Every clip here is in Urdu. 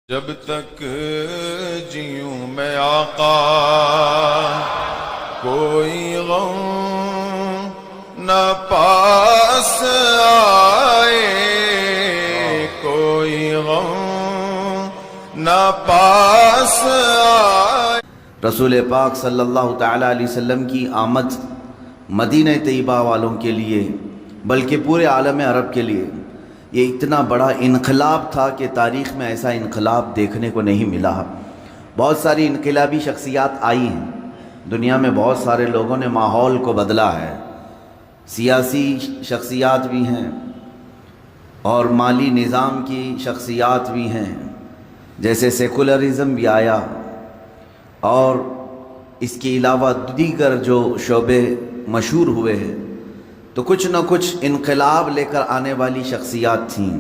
جب تک جیوں میں آقا کوئی غم نہ پاس آئے، کوئی غم نہ پاس آئے۔ رسول پاک صلی اللہ تعالیٰ علیہ وسلم کی آمد مدینہ طیبہ والوں کے لیے بلکہ پورے عالم عرب کے لیے یہ اتنا بڑا انقلاب تھا کہ تاریخ میں ایسا انقلاب دیکھنے کو نہیں ملا۔ بہت ساری انقلابی شخصیات آئی ہیں دنیا میں، بہت سارے لوگوں نے ماحول کو بدلا ہے، سیاسی شخصیات بھی ہیں اور مالی نظام کی شخصیات بھی ہیں، جیسے سیکولرزم بھی آیا اور اس کے علاوہ دیگر جو شعبے مشہور ہوئے ہیں، تو کچھ نہ کچھ انقلاب لے کر آنے والی شخصیات تھیں،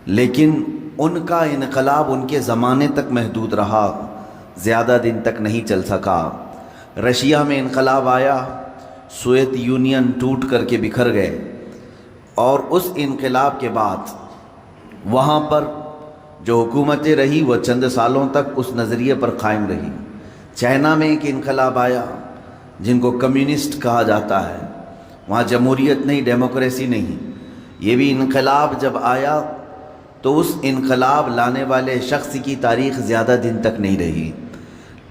لیکن ان کا انقلاب ان کے زمانے تک محدود رہا، زیادہ دن تک نہیں چل سکا۔ رشیا میں انقلاب آیا، سوویت یونین ٹوٹ کر کے بکھر گئے، اور اس انقلاب کے بعد وہاں پر جو حکومتیں رہی وہ چند سالوں تک اس نظریے پر قائم رہی۔ چائنا میں ایک انقلاب آیا جن کو کمیونسٹ کہا جاتا ہے، وہاں جمہوریت نہیں، ڈیموکریسی نہیں۔ یہ بھی انقلاب جب آیا تو اس انقلاب لانے والے شخص کی تاریخ زیادہ دن تک نہیں رہی،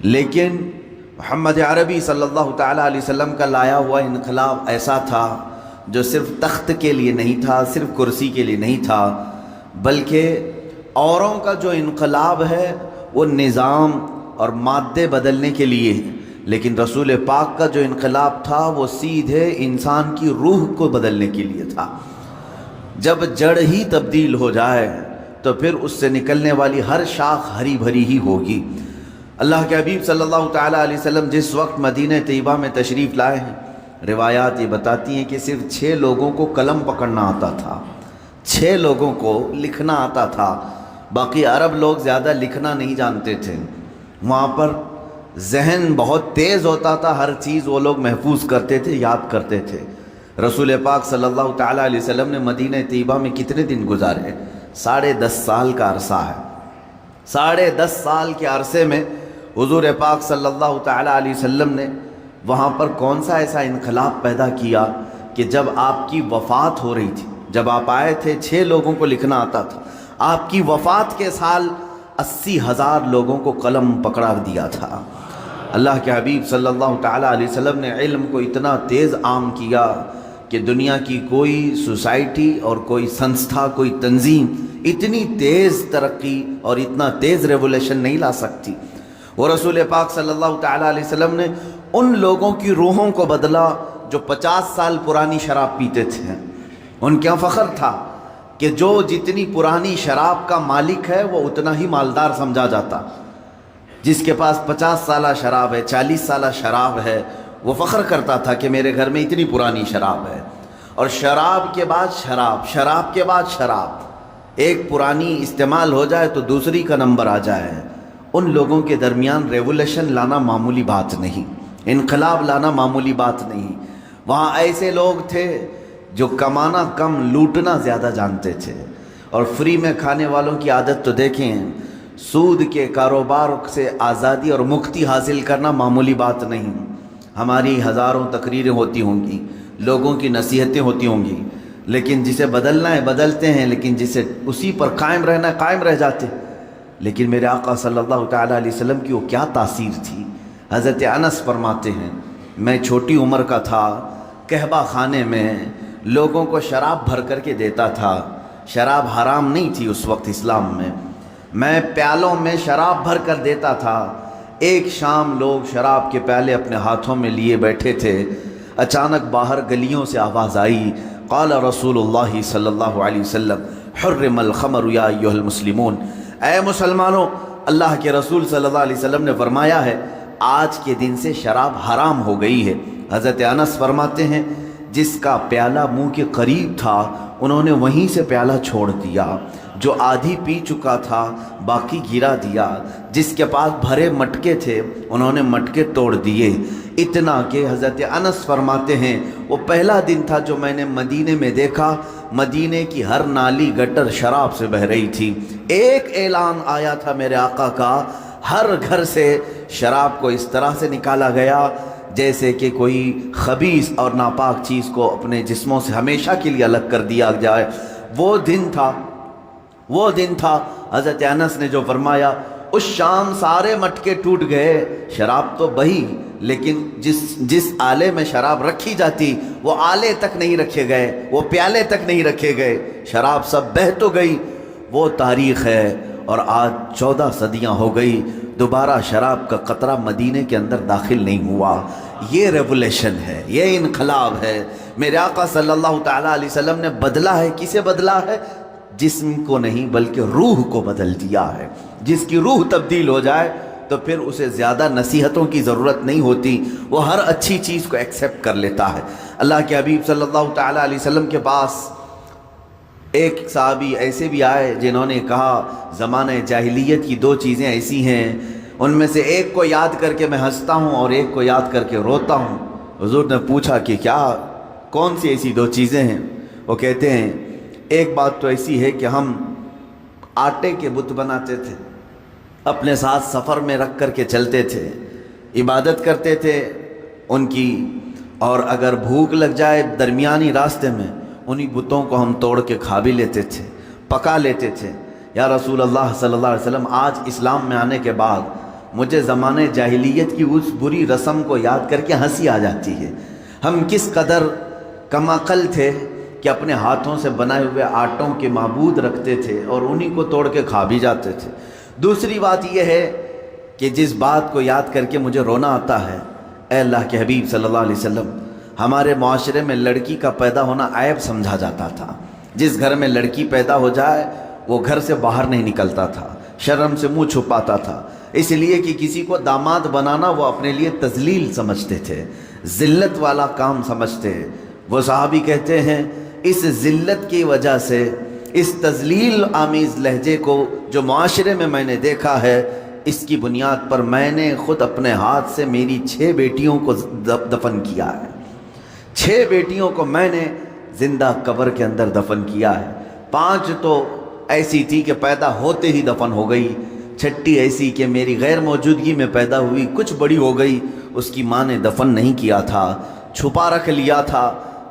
لیکن محمد عربی صلی اللہ تعالیٰ علیہ وسلم کا لایا ہوا انقلاب ایسا تھا جو صرف تخت کے لیے نہیں تھا، صرف کرسی کے لیے نہیں تھا، بلکہ اوروں کا جو انقلاب ہے وہ نظام اور مادے بدلنے کے لیے، لیکن رسول پاک کا جو انقلاب تھا وہ سیدھے انسان کی روح کو بدلنے کے لیے تھا۔ جب جڑ ہی تبدیل ہو جائے تو پھر اس سے نکلنے والی ہر شاخ ہری بھری ہی ہوگی۔ اللہ کے حبیب صلی اللہ تعالیٰ علیہ وسلم جس وقت مدینہ طیبہ میں تشریف لائے ہیں، روایات یہ بتاتی ہیں کہ صرف 6 لوگوں کو قلم پکڑنا آتا تھا، 6 لوگوں کو لکھنا آتا تھا، باقی عرب لوگ زیادہ لکھنا نہیں جانتے تھے۔ وہاں پر ذہن بہت تیز ہوتا تھا، ہر چیز وہ لوگ محفوظ کرتے تھے، یاد کرتے تھے۔ رسول پاک صلی اللہ تعالیٰ علیہ وسلم نے مدینہ طیبہ میں کتنے دن گزارے؟ 10.5 سال کا عرصہ ہے۔ 10.5 سال کے عرصے میں حضور پاک صلی اللہ تعالیٰ علیہ وسلم نے وہاں پر کون سا ایسا انقلاب پیدا کیا کہ جب آپ کی وفات ہو رہی تھی، جب آپ آئے تھے 6 لوگوں کو لکھنا آتا تھا، آپ کی وفات کے سال 80,000 لوگوں کو قلم پکڑا دیا تھا۔ اللہ کے حبیب صلی اللہ تعالیٰ علیہ وسلم نے علم کو اتنا تیز عام کیا کہ دنیا کی کوئی سوسائٹی اور کوئی سنستھا، کوئی تنظیم اتنی تیز ترقی اور اتنا تیز ریولیشن نہیں لا سکتی۔ وہ رسول پاک صلی اللہ تعالیٰ علیہ وسلم نے ان لوگوں کی روحوں کو بدلا جو 50 سال پرانی شراب پیتے تھے۔ ان کا فخر تھا کہ جو جتنی پرانی شراب کا مالک ہے وہ اتنا ہی مالدار سمجھا جاتا۔ جس کے پاس 50 سالہ شراب ہے، 40 سالہ شراب ہے، وہ فخر کرتا تھا کہ میرے گھر میں اتنی پرانی شراب ہے۔ اور شراب کے بعد شراب، شراب کے بعد شراب، ایک پرانی استعمال ہو جائے تو دوسری کا نمبر آ جائے۔ ان لوگوں کے درمیان ریولیشن لانا معمولی بات نہیں، انقلاب لانا معمولی بات نہیں۔ وہاں ایسے لوگ تھے جو کمانا کم، لوٹنا زیادہ جانتے تھے، اور فری میں کھانے والوں کی عادت تو دیکھیں۔ سود کے کاروبار سے آزادی اور مکتی حاصل کرنا معمولی بات نہیں۔ ہماری ہزاروں تقریریں ہوتی ہوں گی، لوگوں کی نصیحتیں ہوتی ہوں گی، لیکن جسے بدلنا ہے بدلتے ہیں، لیکن جسے اسی پر قائم رہنا ہے قائم رہ جاتے۔ لیکن میرے آقا صلی اللہ تعالیٰ علیہ وسلم کی وہ کیا تاثیر تھی۔ حضرت انس فرماتے ہیں میں چھوٹی عمر کا تھا، قہبہ خانے میں لوگوں کو شراب بھر کر کے دیتا تھا۔ شراب حرام نہیں تھی اس وقت اسلام میں پیالوں میں شراب بھر کر دیتا تھا۔ ایک شام لوگ شراب کے پیالے اپنے ہاتھوں میں لیے بیٹھے تھے، اچانک باہر گلیوں سے آواز آئی، قال رسول اللہ صلی اللہ علیہ وسلم حرم الخمر یا ایھا المسلمون، اے مسلمانوں، اللہ کے رسول صلی اللہ علیہ وسلم نے فرمایا ہے آج کے دن سے شراب حرام ہو گئی ہے۔ حضرت انس فرماتے ہیں جس کا پیالہ منہ کے قریب تھا انہوں نے وہیں سے پیالہ چھوڑ دیا، جو آدھی پی چکا تھا باقی گرا دیا، جس کے پاس بھرے مٹکے تھے انہوں نے مٹکے توڑ دیے، اتنا کہ حضرت انس فرماتے ہیں وہ پہلا دن تھا جو میں نے مدینے میں دیکھا، مدینے کی ہر نالی گٹر شراب سے بہہ رہی تھی۔ ایک اعلان آیا تھا میرے آقا کا، ہر گھر سے شراب کو اس طرح سے نکالا گیا جیسے کہ کوئی خبیث اور ناپاک چیز کو اپنے جسموں سے ہمیشہ کے لیے الگ کر دیا جائے۔ وہ دن تھا حضرت انس نے جو فرمایا اس شام سارے مٹکے ٹوٹ گئے، شراب تو بہی لیکن جس آلے میں شراب رکھی جاتی وہ آلے تک نہیں رکھے گئے، وہ پیالے تک نہیں رکھے گئے، شراب سب بہہ تو گئی۔ وہ تاریخ ہے، اور آج 14 صدیاں ہو گئی، دوبارہ شراب کا قطرہ مدینے کے اندر داخل نہیں ہوا۔ یہ ریولیشن ہے، یہ انقلاب ہے۔ میرے آقا صلی اللہ تعالیٰ علیہ وسلم نے بدلا ہے، کسے بدلا ہے؟ جسم کو نہیں بلکہ روح کو بدل دیا ہے۔ جس کی روح تبدیل ہو جائے تو پھر اسے زیادہ نصیحتوں کی ضرورت نہیں ہوتی، وہ ہر اچھی چیز کو ایکسیپٹ کر لیتا ہے۔ اللہ کے حبیب صلی اللہ تعالیٰ علیہ وسلم کے پاس ایک صحابی ایسے بھی آئے جنہوں نے کہا زمانہ جاہلیت کی 2 چیزیں ایسی ہیں، ان میں سے ایک کو یاد کر کے میں ہنستا ہوں اور ایک کو یاد کر کے روتا ہوں۔ حضور نے پوچھا کہ کون سی ایسی 2 چیزیں ہیں؟ وہ کہتے ہیں ایک بات تو ایسی ہے کہ ہم آٹے کے بت بناتے تھے، اپنے ساتھ سفر میں رکھ کر کے چلتے تھے، عبادت کرتے تھے ان کی، اور اگر بھوک لگ جائے درمیانی راستے میں انہی بتوں کو ہم توڑ کے کھا بھی لیتے تھے، پکا لیتے تھے۔ یا رسول اللہ صلی اللہ علیہ وسلم، آج اسلام میں آنے کے بعد مجھے زمانے جاہلیت کی اس بری رسم کو یاد کر کے ہنسی آ جاتی ہے۔ ہم کس قدر کم عقل تھے کہ اپنے ہاتھوں سے بنائے ہوئے آٹوں کے معبود رکھتے تھے اور انہی کو توڑ کے کھا بھی جاتے تھے۔ دوسری بات یہ ہے کہ جس بات کو یاد کر کے مجھے رونا آتا ہے، اے اللہ کے حبیب صلی اللہ علیہ وسلم، ہمارے معاشرے میں لڑکی کا پیدا ہونا عیب سمجھا جاتا تھا۔ جس گھر میں لڑکی پیدا ہو جائے وہ گھر سے باہر نہیں نکلتا تھا، شرم سے منہ چھپاتا تھا، اس لیے کہ کسی کو داماد بنانا وہ اپنے لیے تذلیل سمجھتے تھے، ذلت والا کام سمجھتے۔ وہ صحابی کہتے ہیں اس ذلت کی وجہ سے، اس تذلیل آمیز لہجے کو جو معاشرے میں میں نے دیکھا ہے، اس کی بنیاد پر میں نے خود اپنے ہاتھ سے میری 6 بیٹیوں کو دفن کیا ہے۔ 6 بیٹیوں کو میں نے زندہ قبر کے اندر دفن کیا ہے۔ 5 تو ایسی تھی کہ پیدا ہوتے ہی دفن ہو گئی، 6ٹھی ایسی کہ میری غیر موجودگی میں پیدا ہوئی، کچھ بڑی ہو گئی، اس کی ماں نے دفن نہیں کیا تھا، چھپا رکھ لیا تھا،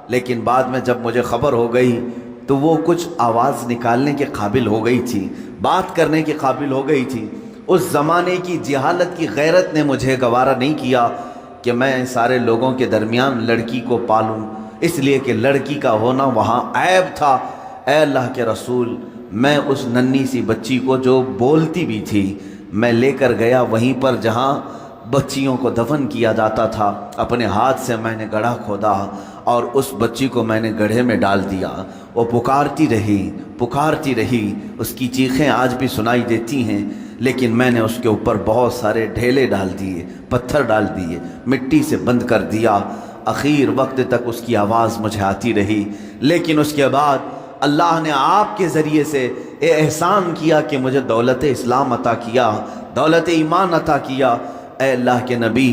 لیکن بعد میں جب مجھے خبر ہو گئی تو وہ کچھ آواز نکالنے کے قابل ہو گئی تھی، بات کرنے کے قابل ہو گئی تھی۔ اس زمانے کی جہالت کی غیرت نے مجھے گوارا نہیں کیا کہ میں سارے لوگوں کے درمیان لڑکی کو پالوں، اس لیے کہ لڑکی کا ہونا وہاں عیب تھا۔ اے اللہ کے رسول، میں اس ننھی سی بچی کو جو بولتی بھی تھی میں لے کر گیا وہیں پر جہاں بچیوں کو دفن کیا جاتا تھا، اپنے ہاتھ سے میں نے گڑھا کھودا اور اس بچی کو میں نے گڑھے میں ڈال دیا۔ وہ پکارتی رہی، اس کی چیخیں آج بھی سنائی دیتی ہیں، لیکن میں نے اس کے اوپر بہت سارے ڈھیلے ڈال دیے، پتھر ڈال دیے، مٹی سے بند کر دیا۔ اخیر وقت تک اس کی آواز مجھے آتی رہی، لیکن اس کے بعد اللہ نے آپ کے ذریعے سے احسان کیا کہ مجھے دولت اسلام عطا کیا، دولت ایمان عطا کیا۔ اے اللہ کے نبی،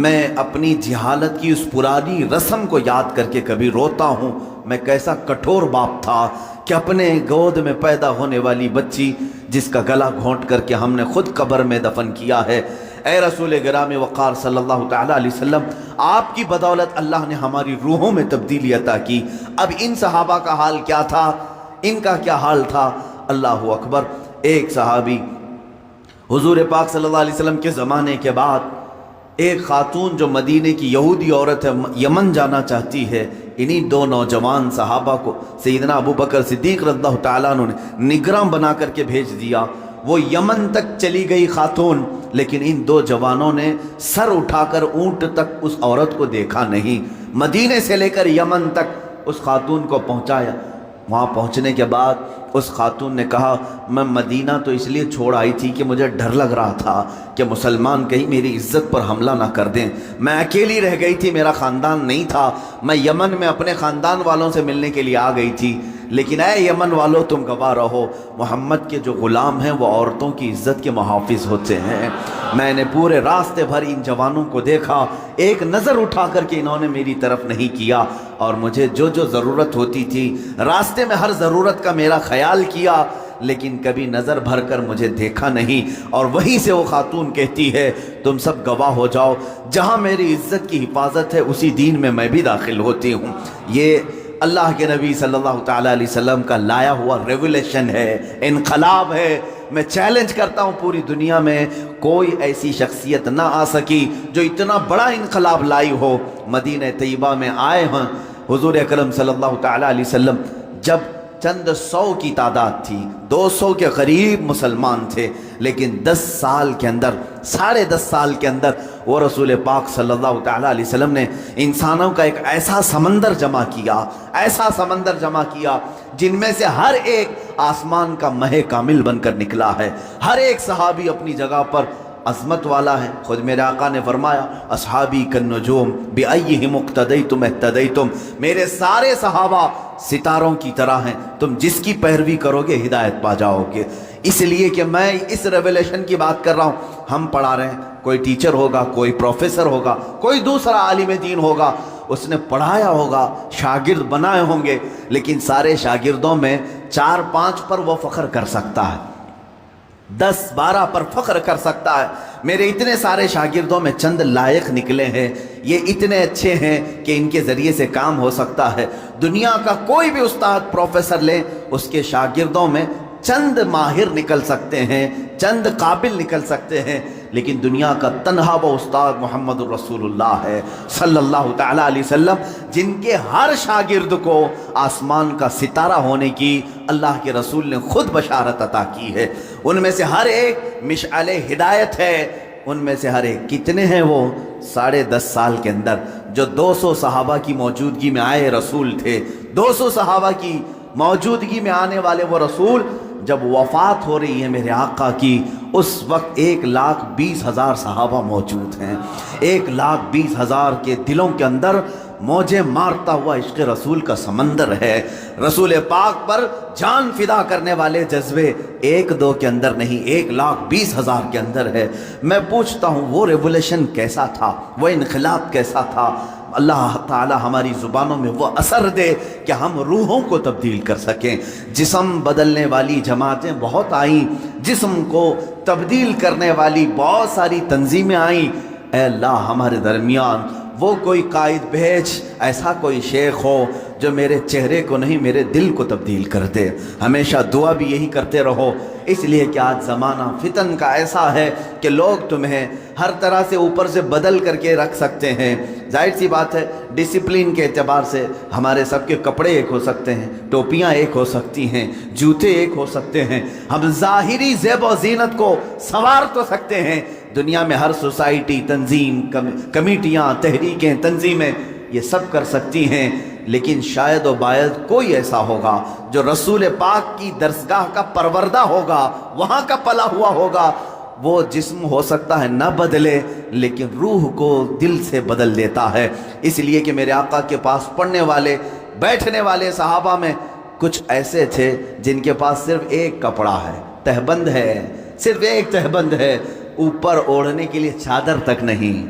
میں اپنی جہالت کی اس پرانی رسم کو یاد کر کے کبھی روتا ہوں۔ میں کیسا کٹھور باپ تھا کہ اپنے گود میں پیدا ہونے والی بچی جس کا گلا گھونٹ کر کے ہم نے خود قبر میں دفن کیا ہے۔ اے رسول گرامی وقار صلی اللہ تعالیٰ علیہ وسلم، آپ کی بدولت اللہ نے ہماری روحوں میں تبدیلی عطا کی۔ اب ان صحابہ کا حال کیا تھا، ان کا کیا حال تھا؟ اللہ اکبر۔ ایک صحابی حضور پاک صلی اللہ علیہ وسلم کے زمانے کے بعد ایک خاتون جو مدینے کی یہودی عورت ہے، یمن جانا چاہتی ہے، انہی 2 نوجوان صحابہ کو سیدنا ابو بکر صدیق رضی اللہ تعالیٰ عنہ نے نگراں بنا کر کے بھیج دیا۔ وہ یمن تک چلی گئی خاتون، لیکن ان 2 جوانوں نے سر اٹھا کر اونٹ تک اس عورت کو دیکھا نہیں۔ مدینے سے لے کر یمن تک اس خاتون کو پہنچایا۔ وہاں پہنچنے کے بعد اس خاتون نے کہا میں مدینہ تو اس لیے چھوڑ آئی تھی کہ مجھے ڈر لگ رہا تھا کہ مسلمان کہیں میری عزت پر حملہ نہ کر دیں، میں اکیلی رہ گئی تھی، میرا خاندان نہیں تھا، میں یمن میں اپنے خاندان والوں سے ملنے کے لیے آ گئی تھی، لیکن اے یمن والو تم گواہ رہو، محمد کے جو غلام ہیں وہ عورتوں کی عزت کے محافظ ہوتے ہیں۔ میں نے پورے راستے بھر ان جوانوں کو دیکھا، ایک نظر اٹھا کر کے انہوں نے میری طرف نہیں کیا، اور مجھے جو جو ضرورت ہوتی تھی راستے میں ہر ضرورت کا میرا خیال کیا، لیکن کبھی نظر بھر کر مجھے دیکھا نہیں۔ اور وہیں سے وہ خاتون کہتی ہے تم سب گواہ ہو جاؤ، جہاں میری عزت کی حفاظت ہے اسی دین میں بھی داخل ہوتی ہوں۔ یہ اللہ کے نبی صلی اللہ تعالیٰ علیہ وسلم کا لایا ہوا ریولیشن ہے، انقلاب ہے۔ میں چیلنج کرتا ہوں پوری دنیا میں کوئی ایسی شخصیت نہ آ سکی جو اتنا بڑا انقلاب لائی ہو۔ مدینہ طیبہ میں آئے ہیں حضور اکرم صلی اللہ تعالیٰ علیہ وسلم جب چند سو کی تعداد تھی، 200 کے قریب مسلمان تھے، لیکن 10 سال کے اندر، 10.5 سال کے اندر وہ رسول پاک صلی اللہ تعالیٰ علیہ وسلم نے انسانوں کا ایک ایسا سمندر جمع کیا، ایسا سمندر جمع کیا جن میں سے ہر ایک آسمان کا مہ کامل بن کر نکلا ہے۔ ہر ایک صحابی اپنی جگہ پر عظمت والا ہے۔ خود میرے آقا نے فرمایا اصحابی کالنجوم بأیہم اقتدیتم اہتدیتم، میرے سارے صحابہ ستاروں کی طرح ہیں، تم جس کی پیروی کرو گے ہدایت پا جاؤ گے۔ اس لیے کہ میں اس ریولیشن کی بات کر رہا ہوں، ہم پڑھا رہے ہیں، کوئی ٹیچر ہوگا، کوئی پروفیسر ہوگا، کوئی دوسرا عالم دین ہوگا، اس نے پڑھایا ہوگا، شاگرد بنائے ہوں گے، لیکن سارے شاگردوں میں 4-5 پر وہ فخر کر سکتا ہے، 10-12 پر فخر کر سکتا ہے۔ میرے اتنے سارے شاگردوں میں چند لائق نکلے ہیں، یہ اتنے اچھے ہیں کہ ان کے ذریعے سے کام ہو سکتا ہے۔ دنیا کا کوئی بھی استاد پروفیسر لیں، اس کے شاگردوں میں چند ماہر نکل سکتے ہیں، چند قابل نکل سکتے ہیں، لیکن دنیا کا تنہا وہ استاد محمد الرسول اللہ ہے صلی اللہ تعالیٰ علیہ وسلم، جن کے ہر شاگرد کو آسمان کا ستارہ ہونے کی اللہ کے رسول نے خود بشارت عطا کی ہے۔ ان میں سے ہر ایک مشعل ہدایت ہے، ان میں سے ہر ایک کتنے ہیں وہ 10.5 سال کے اندر جو 200 صحابہ کی موجودگی میں آئے رسول تھے۔ 200 صحابہ کی موجودگی میں آنے والے وہ رسول جب وفات ہو رہی ہے میرے آقا کی، اس وقت 1,20,000 صحابہ موجود ہیں۔ 1,20,000 کے دلوں کے اندر موجیں مارتا ہوا عشق رسول کا سمندر ہے۔ رسول پاک پر جان فدا کرنے والے جذبے 1-2 کے اندر نہیں، 1,20,000 کے اندر ہے۔ میں پوچھتا ہوں وہ ریولیشن کیسا تھا، وہ انقلاب کیسا تھا؟ اللہ تعالی ہماری زبانوں میں وہ اثر دے کہ ہم روحوں کو تبدیل کر سکیں۔ جسم بدلنے والی جماعتیں بہت آئیں، جسم کو تبدیل کرنے والی بہت ساری تنظیمیں آئیں۔ اے اللہ ہمارے درمیان وہ کوئی قائد بھیج، ایسا کوئی شیخ ہو جو میرے چہرے کو نہیں میرے دل کو تبدیل کر دے۔ ہمیشہ دعا بھی یہی کرتے رہو، اس لیے کہ آج زمانہ فتن کا ایسا ہے کہ لوگ تمہیں ہر طرح سے اوپر سے بدل کر کے رکھ سکتے ہیں۔ ظاہر سی بات ہے ڈسپلن کے اعتبار سے ہمارے سب کے کپڑے ایک ہو سکتے ہیں، ٹوپیاں ایک ہو سکتی ہیں، جوتے ایک ہو سکتے ہیں، ہم ظاہری زیب و زینت کو سنوار تو سکتے ہیں۔ دنیا میں ہر سوسائٹی، تنظیم، کمیٹیاں، تحریکیں، تنظیمیں یہ سب کر سکتی ہیں، لیکن شاید و باید کوئی ایسا ہوگا جو رسول پاک کی درسگاہ کا پروردہ ہوگا، وہاں کا پلا ہوا ہوگا۔ وہ جسم ہو سکتا ہے نہ بدلے، لیکن روح کو دل سے بدل دیتا ہے۔ اس لیے کہ میرے آقا کے پاس پڑھنے والے، بیٹھنے والے صحابہ میں کچھ ایسے تھے جن کے پاس صرف ایک کپڑا ہے، تہبند ہے، صرف ایک تہبند ہے، اوپر اوڑھنے کے لیے چادر تک نہیں۔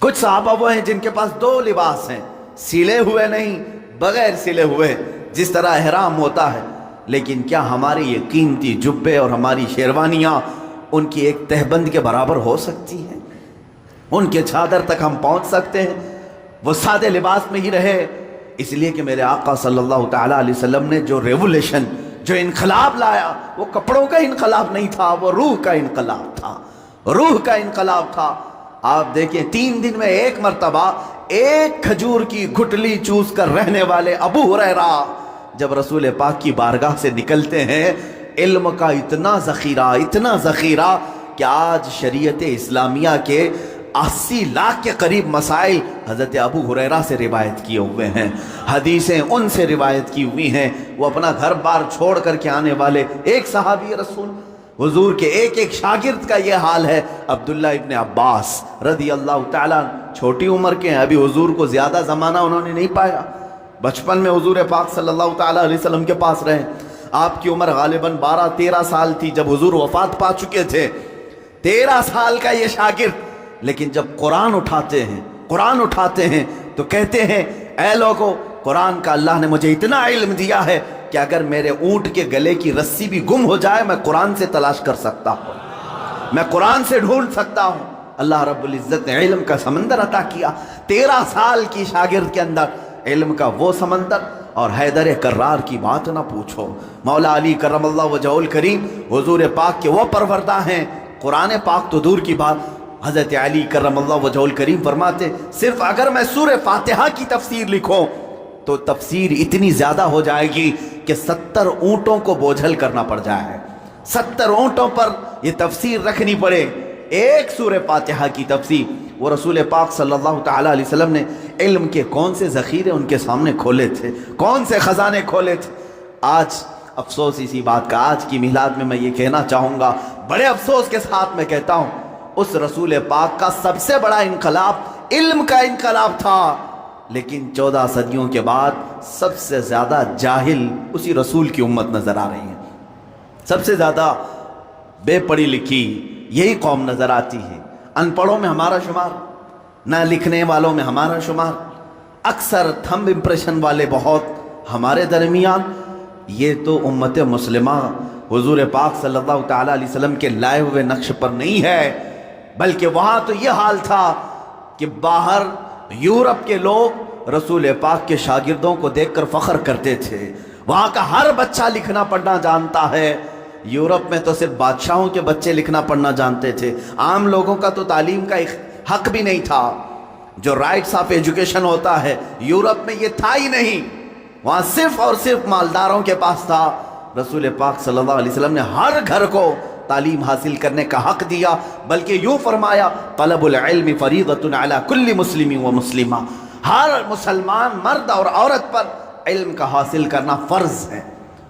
کچھ صحابہ وہ ہیں جن کے پاس 2 لباس ہیں، سلے ہوئے نہیں، بغیر سلے ہوئے، جس طرح احرام ہوتا ہے۔ لیکن کیا ہماری یہ قیمتی جبے اور ہماری شیروانیاں ان کی ایک تہبند کے برابر ہو سکتی ہیں؟ ان کے چادر تک ہم پہنچ سکتے ہیں؟ وہ سادے لباس میں ہی رہے، اس لیے کہ میرے آقا صلی اللہ تعالیٰ علیہ وسلم نے جو ریولیشن، جو انقلاب لایا، وہ کپڑوں کا انقلاب نہیں تھا، وہ روح کا انقلاب تھا، روح کا انقلاب تھا۔ آپ دیکھیں 3 دن میں 1 مرتبہ 1 کھجور کی گھٹلی چوس کر رہنے والے ابو ہریرہ جب رسول پاک کی بارگاہ سے نکلتے ہیں، علم کا اتنا ذخیرہ کہ آج شریعت اسلامیہ کے 80 لاکھ کے قریب مسائل حضرت ابو ہریرہ سے روایت کیے ہوئے ہیں، حدیثیں ان سے روایت کی ہوئی ہیں۔ وہ اپنا گھر بار چھوڑ کر کے آنے والے ایک صحابی رسول، حضور کے ایک شاگرد کا یہ حال ہے۔ عبداللہ ابن عباس رضی اللہ تعالیٰ چھوٹی عمر کے ہیں، ابھی حضور کو زیادہ زمانہ انہوں نے نہیں پایا، بچپن میں حضور پاک صلی اللہ تعالیٰ علیہ وسلم کے پاس رہے. آپ کی عمر غالباً 12-13 سال تھی جب حضور وفات پا چکے تھے. 13 سال کا یہ شاگرد, لیکن جب قرآن اٹھاتے ہیں تو کہتے ہیں اے لوگوں, قرآن کا اللہ نے مجھے اتنا علم دیا ہے کہ اگر میرے اونٹ کے گلے کی رسی بھی گم ہو جائے میں قرآن سے تلاش کر سکتا ہوں, میں قرآن سے ڈھونڈ سکتا ہوں. اللہ رب العزت نے علم کا سمندر عطا کیا. 13 سال کی شاگرد کے اندر علم کا وہ سمندر. اور حیدر کرار کی بات نہ پوچھو, مولا علی کرم اللہ وجہہ الکریم حضور پاک کے وہ پروردہ ہیں. قرآن پاک تو دور کی بات, حضرت علی کرم اللہ وجہہ الکریم فرماتے صرف اگر میں سورہ فاتحہ کی تفسیر لکھوں تو تفسیر اتنی زیادہ ہو جائے گی کہ 70 اونٹوں کو بوجھل کرنا پڑ جائے. 70 اونٹوں پر یہ تفسیر رکھنی پڑے. ایک سورہ فاتحہ کی تفسیر. وہ رسول پاک صلی اللہ تعالیٰ علیہ وسلم نے علم کے کون سے ذخیرے ان کے سامنے کھولے تھے, کون سے خزانے کھولے تھے. آج افسوس اسی بات کا, آج کی میلاد میں یہ کہنا چاہوں گا, بڑے افسوس کے ساتھ میں کہتا ہوں, اس رسول پاک کا سب سے بڑا انقلاب علم کا انقلاب تھا, لیکن 14 صدیوں کے بعد سب سے زیادہ جاہل اسی رسول کی امت نظر آ رہی ہے. سب سے زیادہ بے پڑھی لکھی یہی قوم نظر آتی ہے. ان پڑھوں میں ہمارا شمار, نہ لکھنے والوں میں ہمارا شمار, اکثر تھمب امپریشن والے بہت ہمارے درمیان. یہ تو امت مسلمہ حضور پاک صلی اللہ تعالیٰ علیہ وسلم کے لائے ہوئے نقش پر نہیں ہے, بلکہ وہاں تو یہ حال تھا کہ باہر یورپ کے لوگ رسول پاک کے شاگردوں کو دیکھ کر فخر کرتے تھے. وہاں کا ہر بچہ لکھنا پڑھنا جانتا ہے. یورپ میں تو صرف بادشاہوں کے بچے لکھنا پڑھنا جانتے تھے, عام لوگوں کا تو تعلیم کا حق بھی نہیں تھا. جو رائٹس آف ایجوکیشن ہوتا ہے یورپ میں یہ تھا ہی نہیں, وہاں صرف اور صرف مالداروں کے پاس تھا. رسول پاک صلی اللہ علیہ وسلم نے ہر گھر کو تعلیم حاصل کرنے کا حق دیا, بلکہ یوں فرمایا طلب العلم فریضۃ علی کل مسلم و مسلمہ, ہر مسلمان مرد اور عورت پر علم کا حاصل کرنا فرض ہے,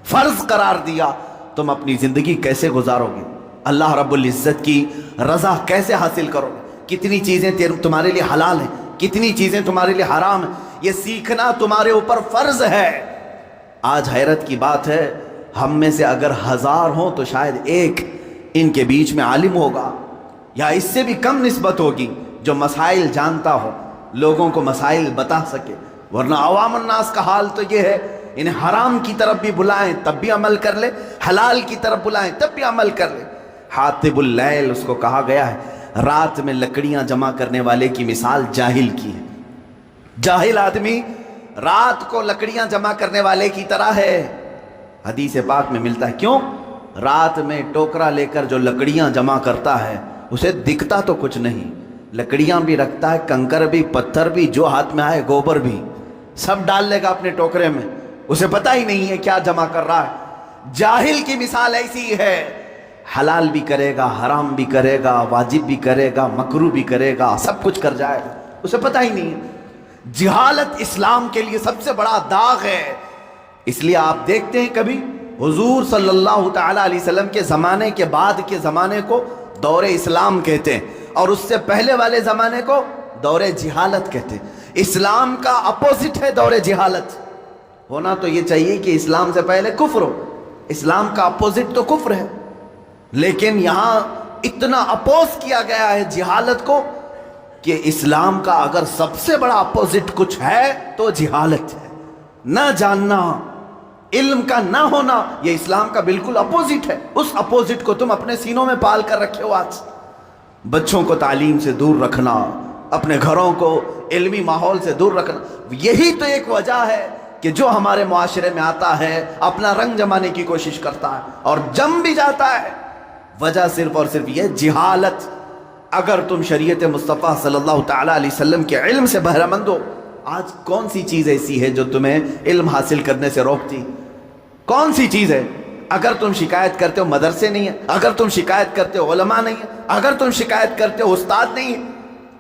فرض قرار دیا. تم اپنی زندگی کیسے گزارو گے, اللہ رب العزت کی رضا کیسے حاصل کرو گے, کتنی چیزیں تمہارے لیے حلال ہیں, کتنی چیزیں تمہارے لیے حرام ہیں, یہ سیکھنا تمہارے اوپر فرض ہے. آج حیرت کی بات ہے, ہم میں سے اگر 1000 ہوں تو شاید ایک ان کے بیچ میں عالم ہوگا, یا اس سے بھی کم نسبت ہوگی, جو مسائل جانتا ہو, لوگوں کو مسائل بتا سکے. ورنہ عوام الناس کا حال تو یہ ہے, انہیں حرام کی طرف بھی بلائیں تب بھی عمل کر لے, حلال کی طرف بلائیں تب بھی عمل کر لے. حاطب اللیل اس کو کہا گیا ہے, رات میں لکڑیاں جمع کرنے والے کی مثال جاہل کی ہے. جاہل آدمی رات کو لکڑیاں جمع کرنے والے کی طرح ہے. حدیث پاک میں ملتا ہے. کیوں؟ رات میں ٹوکرا لے کر جو لکڑیاں جمع کرتا ہے اسے دکھتا تو کچھ نہیں, لکڑیاں بھی رکھتا ہے, کنکر بھی, پتھر بھی, جو ہاتھ میں آئے, گوبر بھی, سب ڈال لے گا اپنے ٹوکرے میں, اسے پتہ ہی نہیں ہے کیا جمع کر رہا ہے. جاہل کی مثال ایسی ہے, حلال بھی کرے گا, حرام بھی کرے گا, واجب بھی کرے گا, مکروہ بھی کرے گا, سب کچھ کر جائے گا, اسے پتہ ہی نہیں ہے. جہالت اسلام کے لیے سب سے بڑا داغ ہے. اس لیے آپ دیکھتے ہیں کبھی حضور صلی اللہ تعالیٰ علیہ وسلم کے زمانے کے بعد کے زمانے کو دور اسلام کہتے ہیں, اور اس سے پہلے والے زمانے کو دور جہالت کہتے ہیں. اسلام کا اپوزٹ ہے دور جہالت. ہونا تو یہ چاہیے کہ اسلام سے پہلے کفر ہو, اسلام کا اپوزٹ تو کفر ہے, لیکن یہاں اتنا اپوز کیا گیا ہے جہالت کو کہ اسلام کا اگر سب سے بڑا اپوزٹ کچھ ہے تو جہالت ہے. نہ جاننا, علم کا نہ ہونا, یہ اسلام کا بالکل اپوزٹ ہے. اس اپوزٹ کو تم اپنے سینوں میں پال کر رکھے ہو. آج بچوں کو تعلیم سے دور رکھنا, اپنے گھروں کو علمی ماحول سے دور رکھنا, یہی تو ایک وجہ ہے کہ جو ہمارے معاشرے میں آتا ہے اپنا رنگ جمانے کی کوشش کرتا ہے اور جم بھی جاتا ہے. وجہ صرف اور صرف یہ جہالت. اگر تم شریعت مصطفیٰ صلی اللہ تعالیٰ علیہ وسلم کے علم سے بہرہ مند ہو, آج کون سی چیز ایسی ہے جو تمہیں علم حاصل کرنے سے روکتی؟ کون سی چیز ہے؟ اگر تم شکایت کرتے ہو مدرسے نہیں ہیں, اگر تم شکایت کرتے ہو علماء نہیں ہیں, اگر تم شکایت کرتے ہو استاد نہیں ہیں,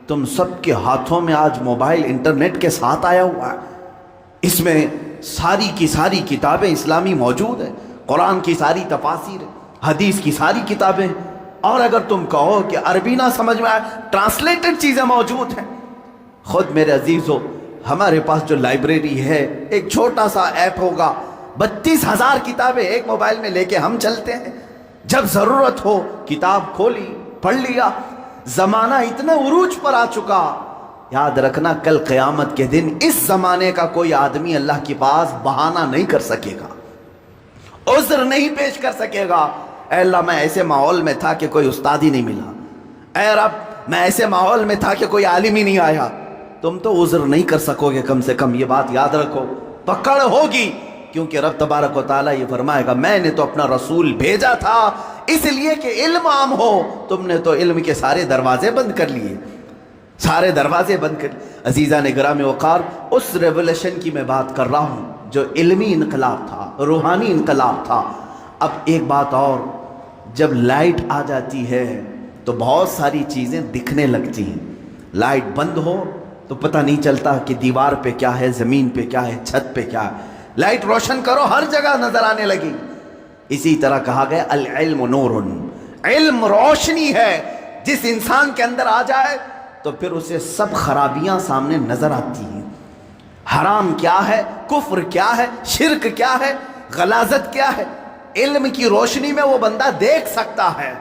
تم سب کے ہاتھوں میں آج موبائل انٹرنیٹ کے ساتھ آیا ہوا ہے. اس میں ساری کی ساری کتابیں اسلامی موجود ہیں, قرآن کی ساری تفاسیر ہیں, حدیث کی ساری کتابیں, اور اگر تم کہو کہ عربی نہ سمجھ میں آئے, ٹرانسلیٹڈ چیزیں موجود ہیں. خود میرے عزیزو, ہمارے پاس جو لائبریری ہے ایک چھوٹا سا ایپ ہوگا، 32,000 کتابیں ایک موبائل میں لے کے ہم چلتے ہیں، جب ضرورت ہو کتاب کھولی پڑھ لیا۔ زمانہ اتنا عروج پر آ چکا، یاد رکھنا کل قیامت کے دن اس زمانے کا کوئی آدمی اللہ کے پاس بہانہ نہیں کر سکے گا، عذر نہیں پیش کر سکے گا۔ اے اللہ میں ایسے ماحول میں تھا کہ کوئی استاد ہی نہیں ملا، اے رب میں ایسے ماحول میں تھا کہ کوئی عالم ہی نہیں آیا۔ تم تو عذر نہیں کر سکو گے، کم سے کم یہ بات یاد رکھو، پکڑ ہوگی، کیونکہ رب تبارک و تعالیٰ یہ فرمائے گا میں نے تو اپنا رسول بھیجا تھا اس لیے کہ علم عام ہو، تم نے تو علم کے سارے دروازے بند کر لیے، سارے دروازے بند کر لیے۔ عزیزان گرامی وقار، اس ریولوشن کی میں بات کر رہا ہوں جو علمی انقلاب تھا، روحانی انقلاب تھا۔ اب ایک بات اور، جب لائٹ آ جاتی ہے تو بہت ساری چیزیں دکھنے لگتی ہیں۔ لائٹ بند ہو تو پتہ نہیں چلتا کہ دیوار پہ کیا ہے، زمین پہ کیا ہے، چھت پہ کیا ہے۔ لائٹ روشن کرو ہر جگہ نظر آنے لگی۔ اسی طرح کہا گیا العلم نور، علم روشنی ہے، جس انسان کے اندر آ جائے تو پھر اسے سب خرابیاں سامنے نظر آتی ہیں۔ حرام کیا ہے، کفر کیا ہے، شرک کیا ہے، غلاظت کیا ہے، علم کی روشنی میں وہ بندہ دیکھ سکتا ہے،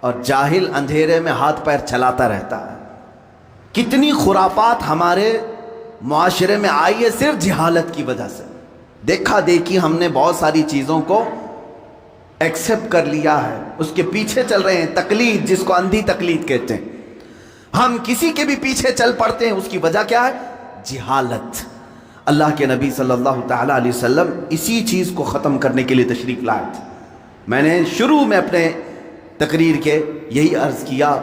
اور جاہل اندھیرے میں ہاتھ پیر چلاتا رہتا ہے۔ کتنی خرافات ہمارے معاشرے میں آئی ہے صرف جہالت کی وجہ سے۔ دیکھا دیکھی ہم نے بہت ساری چیزوں کو ایکسپٹ کر لیا ہے، اس کے پیچھے چل رہے ہیں، تقلید جس کو اندھی تقلید کہتے ہیں۔ ہم کسی کے بھی پیچھے چل پڑتے ہیں، اس کی وجہ کیا ہے؟ جہالت۔ اللہ کے نبی صلی اللہ تعالیٰ علیہ وسلم اسی چیز کو ختم کرنے کے لیے تشریف لائے تھے۔ میں نے شروع میں اپنے تقریر کے یہی عرض کیا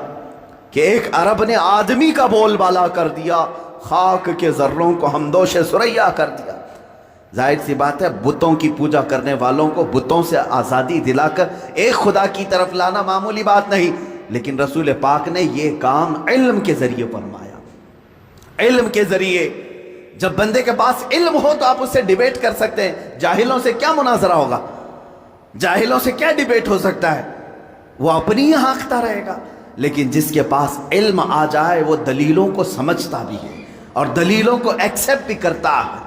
کہ ایک عرب نے آدمی کا بول بالا کر دیا، خاک کے ذروں کو ہمدوش ثریا کر دیا۔ ظاہر سی بات ہے بتوں کی پوجا کرنے والوں کو بتوں سے آزادی دلا کر ایک خدا کی طرف لانا معمولی بات نہیں، لیکن رسول پاک نے یہ کام علم کے ذریعے فرمایا۔ علم کے ذریعے جب بندے کے پاس علم ہو تو آپ اس سے ڈیبیٹ کر سکتے ہیں۔ جاہلوں سے کیا مناظرہ ہوگا، جاہلوں سے کیا ڈیبیٹ ہو سکتا ہے؟ وہ اپنی ہی ہانکتا رہے گا۔ لیکن جس کے پاس علم آ جائے وہ دلیلوں کو سمجھتا بھی ہے اور دلیلوں کو ایکسپٹ بھی کرتا ہے۔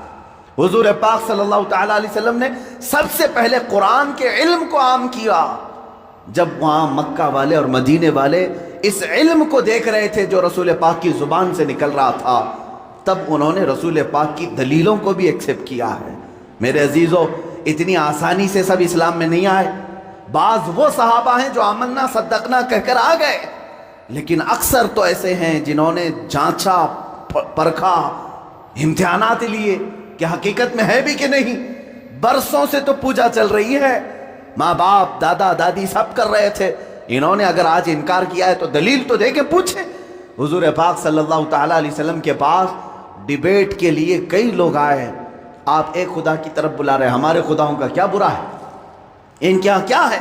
حضور پاک صلی اللہ تعالیٰ علیہ وسلم نے سب سے پہلے قرآن کے علم کو عام کیا۔ جب وہاں مکہ والے اور مدینے والے اس علم کو دیکھ رہے تھے جو رسول پاک کی زبان سے نکل رہا تھا، تب انہوں نے رسول پاک کی دلیلوں کو بھی ایکسپٹ کیا ہے۔ میرے عزیزو، اتنی آسانی سے سب اسلام میں نہیں آئے۔ بعض وہ صحابہ ہیں جو آمنا صدقنا کہہ کر آ گئے، لیکن اکثر تو ایسے ہیں جنہوں نے جانچا، پرکھا، امتحانات لیے کہ حقیقت میں ہے بھی کہ نہیں۔ برسوں سے تو پوجا چل رہی ہے، ماں باپ دادا دادی سب کر رہے تھے، انہوں نے اگر آج انکار کیا ہے تو دلیل تو دے کے پوچھیں۔ حضور پاک صلی اللہ تعالیٰ علیہ وسلم کے پاس ڈیبیٹ کے لیے کئی لوگ آئے۔ آپ ایک خدا کی طرف بلا رہے ہیں، ہمارے خداؤں کا کیا برا ہے، ان کے یہاں کیا ہے؟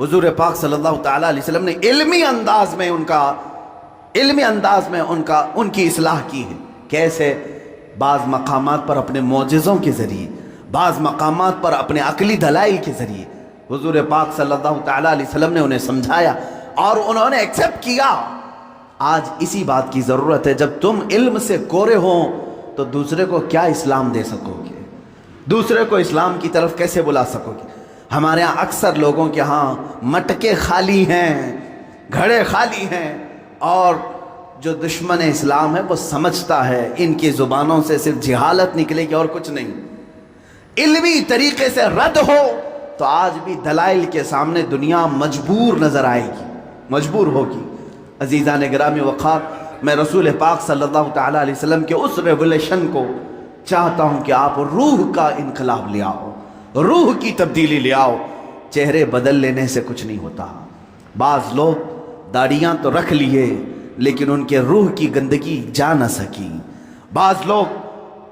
حضور پاک صلی اللہ تعالیٰ علیہ وسلم نے علمی انداز میں ان کی اصلاح کی ہے۔ کیسے؟ بعض مقامات پر اپنے معجزوں کے ذریعے، بعض مقامات پر اپنے عقلی دلائل کے ذریعے حضور پاک صلی اللہ تعالیٰ علیہ وسلم نے انہیں سمجھایا اور انہوں نے ایکسپٹ کیا۔ آج اسی بات کی ضرورت ہے، جب تم علم سے کورے ہو تو دوسرے کو کیا اسلام دے سکو گے، دوسرے کو اسلام کی طرف کیسے بلا سکو گے؟ ہمارے ہاں اکثر لوگوں کے ہاں مٹکے خالی ہیں، گھڑے خالی ہیں، اور جو دشمن اسلام ہے وہ سمجھتا ہے ان کی زبانوں سے صرف جہالت نکلے گی اور کچھ نہیں۔ علمی طریقے سے رد ہو تو آج بھی دلائل کے سامنے دنیا مجبور نظر آئے گی، مجبور ہوگی۔ عزیزان گرامی وقار، میں رسول پاک صلی اللہ تعالیٰ علیہ وسلم کے اس ریولیشن کو چاہتا ہوں کہ آپ روح کا انقلاب لے آؤ، روح کی تبدیلی لے آؤ۔ چہرے بدل لینے سے کچھ نہیں ہوتا۔ بعض لوگ داڑیاں تو رکھ لیے لیکن ان کے روح کی گندگی جا نہ سکی۔ بعض لوگ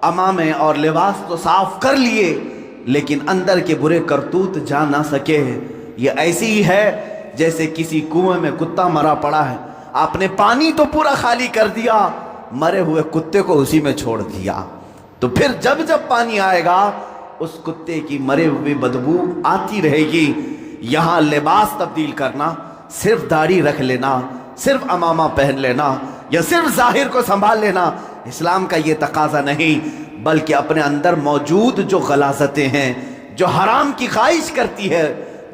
امامے اور لباس تو صاف کر لیے لیکن اندر کے برے کرتوت جا نہ سکے۔ یہ ایسی ہی ہے جیسے کسی کنویں میں کتا مرا پڑا ہے، آپ نے پانی تو پورا خالی کر دیا، مرے ہوئے کتے کو اسی میں چھوڑ دیا، تو پھر جب پانی آئے گا اس کتے کی مرے ہوئے بدبو آتی رہے گی۔ یہاں لباس تبدیل کرنا، صرف داڑھی رکھ لینا، صرف امامہ پہن لینا یا صرف ظاہر کو سنبھال لینا اسلام کا یہ تقاضا نہیں، بلکہ اپنے اندر موجود جو غلاظتیں ہیں، جو حرام کی خواہش کرتی ہے،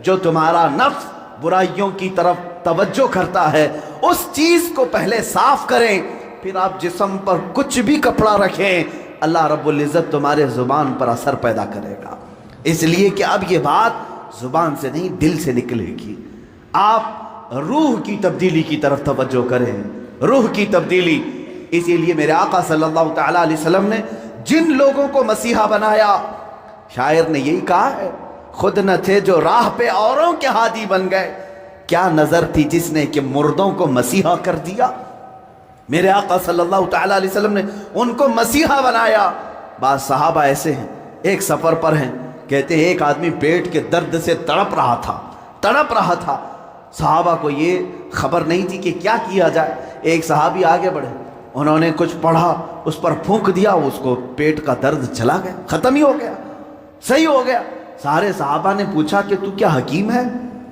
جو تمہارا نفس برائیوں کی طرف توجہ کرتا ہے، اس چیز کو پہلے صاف کریں، پھر آپ جسم پر کچھ بھی کپڑا رکھیں، اللہ رب العزت تمہارے زبان پر اثر پیدا کرے گا۔ اس لیے کہ اب یہ بات زبان سے نہیں دل سے نکلے گی۔ آپ روح کی تبدیلی کی طرف توجہ کریں، روح کی تبدیلی۔ اسی لیے میرے آقا صلی اللہ تعالیٰ علیہ وسلم نے جن لوگوں کو مسیحا بنایا، شاعر نے یہی کہا ہے، خود نہ تھے جو راہ پہ اوروں کے ہادی بن گئے، کیا نظر تھی جس نے کہ مردوں کو مسیحا کر دیا۔ میرے آقا صلی اللہ تعالیٰ علیہ وسلم نے ان کو مسیحا بنایا۔ بعض صحابہ ایسے ہیں، ایک سفر پر ہیں، کہتے ہیں ایک آدمی پیٹ کے درد سے تڑپ رہا تھا۔ صحابہ کو یہ خبر نہیں تھی کہ کیا کیا جائے۔ ایک صحابی آگے بڑھے، انہوں نے کچھ پڑھا، اس پر پھونک دیا، اس کو پیٹ کا درد چلا گیا، ختم ہی ہو گیا، صحیح ہو گیا۔ سارے صحابہ نے پوچھا کہ تو کیا حکیم ہے،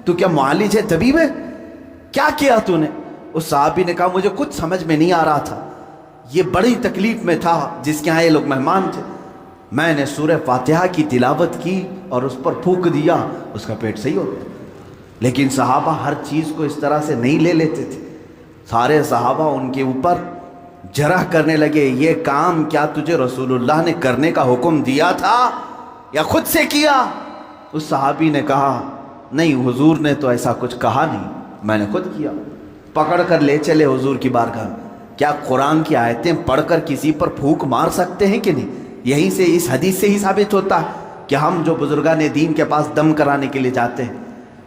تو کیا معالج ہے، طبیب ہے، کیا کیا تو نے؟ اس صحابی نے کہا مجھے کچھ سمجھ میں نہیں آ رہا تھا، یہ بڑی تکلیف میں تھا، جس کے ہاں یہ لوگ مہمان تھے، میں نے سورہ فاتحہ کی تلاوت کی اور اس پر پھونک دیا، اس کا پیٹ صحیح ہو گیا۔ لیکن صحابہ ہر چیز کو اس طرح سے نہیں لے لیتے تھے۔ سارے صحابہ ان کے اوپر جرح کرنے لگے، یہ کام کیا تجھے رسول اللہ نے کرنے کا حکم دیا تھا یا خود سے کیا؟ اس صحابی نے کہا نہیں، حضور نے تو ایسا کچھ کہا نہیں، میں نے خود کیا۔ پکڑ کر لے چلے حضور کی بارگاہ۔ کیا قرآن کی آیتیں پڑھ کر کسی پر پھونک مار سکتے ہیں کہ نہیں؟ یہیں سے، اس حدیث سے ہی ثابت ہوتا ہے کہ ہم جو بزرگان دین کے پاس دم کرانے کے لیے جاتے ہیں،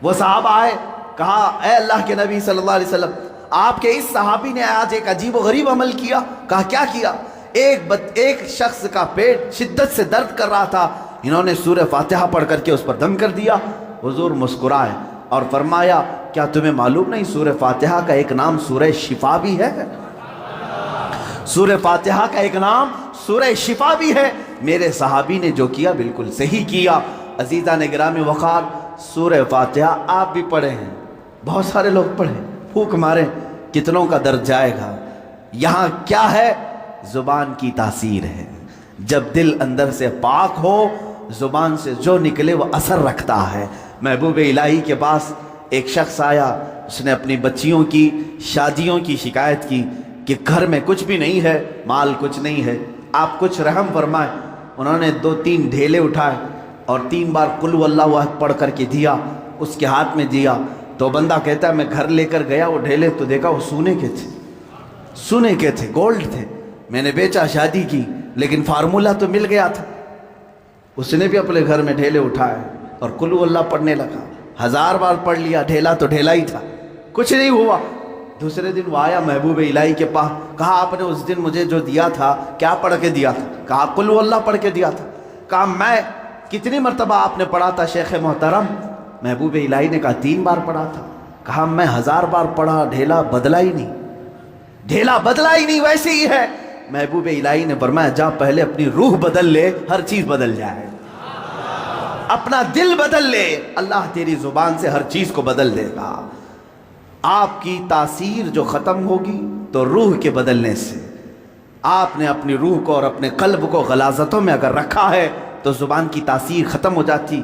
وہ صحابہ آئے، کہا اے اللہ کے نبی صلی اللہ علیہ وسلم، آپ کے اس صحابی نے آج ایک عجیب و غریب عمل کیا۔ کہا کیا کیا؟ ایک شخص کا پیٹ شدت سے درد کر رہا تھا، انہوں نے سورہ فاتحہ پڑھ کر کے اس پر دم کر دیا۔ حضور مسکرائے اور فرمایا کیا تمہیں معلوم نہیں سورہ فاتحہ کا ایک نام سورہ شفا بھی ہے؟ سورہ فاتحہ کا ایک نام سورہ شفا بھی ہے۔ میرے صحابی نے جو کیا بالکل صحیح کیا۔ عزیزان گرامی وقار، سورہ فاتحہ آپ بھی پڑھے ہیں، بہت سارے لوگ پڑھیں، پھونک ماریں، کتنوں کا درد جائے گا۔ یہاں کیا ہے؟ زبان کی تاثیر ہے۔ جب دل اندر سے پاک ہو، زبان سے جو نکلے وہ اثر رکھتا ہے۔ محبوب الہی کے پاس ایک شخص آیا، اس نے اپنی بچیوں کی شادیوں کی شکایت کی کہ گھر میں کچھ بھی نہیں ہے، مال کچھ نہیں ہے، آپ کچھ رحم فرمائیں۔ انہوں نے 2-3 ڈھیلے اٹھائے اور 3 بار قل ہو اللہ احد پڑھ کر کے دیا، اس کے ہاتھ میں دیا۔ تو بندہ کہتا ہے میں گھر لے کر گیا، وہ ڈھیلے تو دیکھا وہ سونے کے تھے، گولڈ تھے، میں نے بیچا، شادی کی، لیکن فارمولہ تو مل گیا تھا۔ اس نے بھی اپنے گھر میں ڈھیلے اٹھائے اور قل ہو اللہ پڑھنے لگا، 1000 بار پڑھ لیا، ڈھیلا تو ڈھیلا ہی تھا، کچھ نہیں ہوا۔ دوسرے دن وہ آیا محبوب الہی کے پاس، کہا آپ نے اس دن مجھے جو دیا تھا کیا پڑھ کے دیا تھا؟ کہا قل ہو اللہ پڑھ کے دیا تھا۔ کہا میں کتنی مرتبہ آپ نے پڑھا تھا شیخ محترم؟ محبوب الہی نے کہا 3 بار پڑھا تھا۔ کہا میں 1000 بار پڑھا، ڈھیلا بدلا ہی نہیں، ویسے ہی ہے۔ محبوب الہی نے فرمایا جا پہلے اپنی روح بدل لے، ہر چیز بدل جائے، اپنا دل بدل لے، اللہ تیری زبان سے ہر چیز کو بدل دے گا۔ آپ کی تاثیر جو ختم ہوگی تو روح کے بدلنے سے، آپ نے اپنی روح کو اور اپنے قلب کو غلاظتوں میں اگر رکھا ہے تو زبان کی تاثیر ختم ہو جاتی۔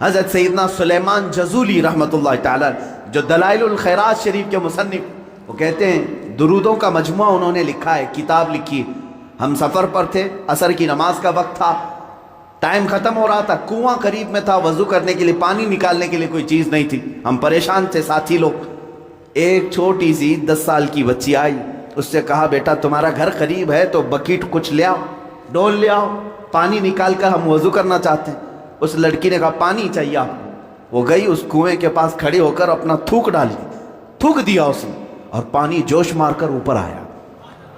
حضرت سیدنا سلیمان جزولی رحمۃ اللہ تعالی، جو دلائل الخیرات شریف کے مصنف، وہ کہتے ہیں درودوں کا مجموعہ انہوں نے لکھا ہے، کتاب لکھی۔ ہم سفر پر تھے، عصر کی نماز کا وقت تھا، ٹائم ختم ہو رہا تھا، کنواں قریب میں تھا، وضو کرنے کے لیے، پانی نکالنے کے لیے کوئی چیز نہیں تھی، ہم پریشان تھے ساتھی لوگ۔ ایک چھوٹی سی 10 سال کی بچی آئی، اس سے کہا بیٹا تمہارا گھر قریب ہے تو بکیٹ کچھ لے آؤ، ڈول لے آؤ، پانی نکال کر ہم وضو کرنا چاہتے ہیں۔ اس لڑکی نے کہا پانی چاہیے آپ کو۔ وہ گئی اس کنویں کے پاس کھڑی ہو کر اپنا تھوک ڈال دی، تھوک دیا اس نے، اور پانی جوش مار کر اوپر آیا۔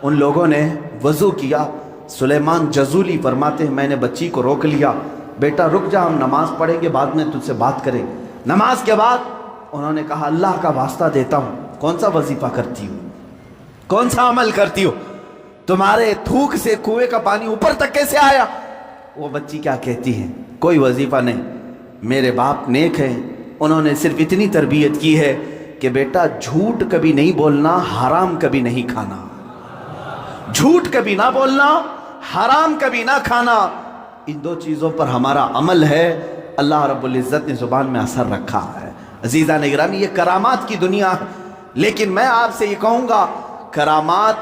ان لوگوں نے وضو کیا۔ سلیمان جزولی فرماتے ہیں میں نے بچی کو روک لیا، بیٹا رک جا، ہم نماز پڑھیں گے، بعد میں تجھ سے بات کریں۔ نماز کے بعد انہوں نے کہا اللہ کا واسطہ دیتا ہوں، کون سا وظیفہ کرتی ہو، کون سا عمل کرتی ہو، تمہارے تھوک سے کنویں کا پانی اوپر تک کیسے آیا؟ وہ بچی کیا کہتی ہے، کوئی وظیفہ نہیں، میرے باپ نیک ہیں، انہوں نے صرف اتنی تربیت کی ہے کہ بیٹا جھوٹ کبھی نہیں بولنا، حرام کبھی نہیں کھانا، جھوٹ کبھی نہ بولنا، حرام کبھی نہ کھانا، ان دو چیزوں پر ہمارا عمل ہے، اللہ رب العزت نے زبان میں اثر رکھا ہے۔ عزیزان گرامی، یہ کرامات کی دنیا ہے، لیکن میں آپ سے یہ کہوں گا کرامات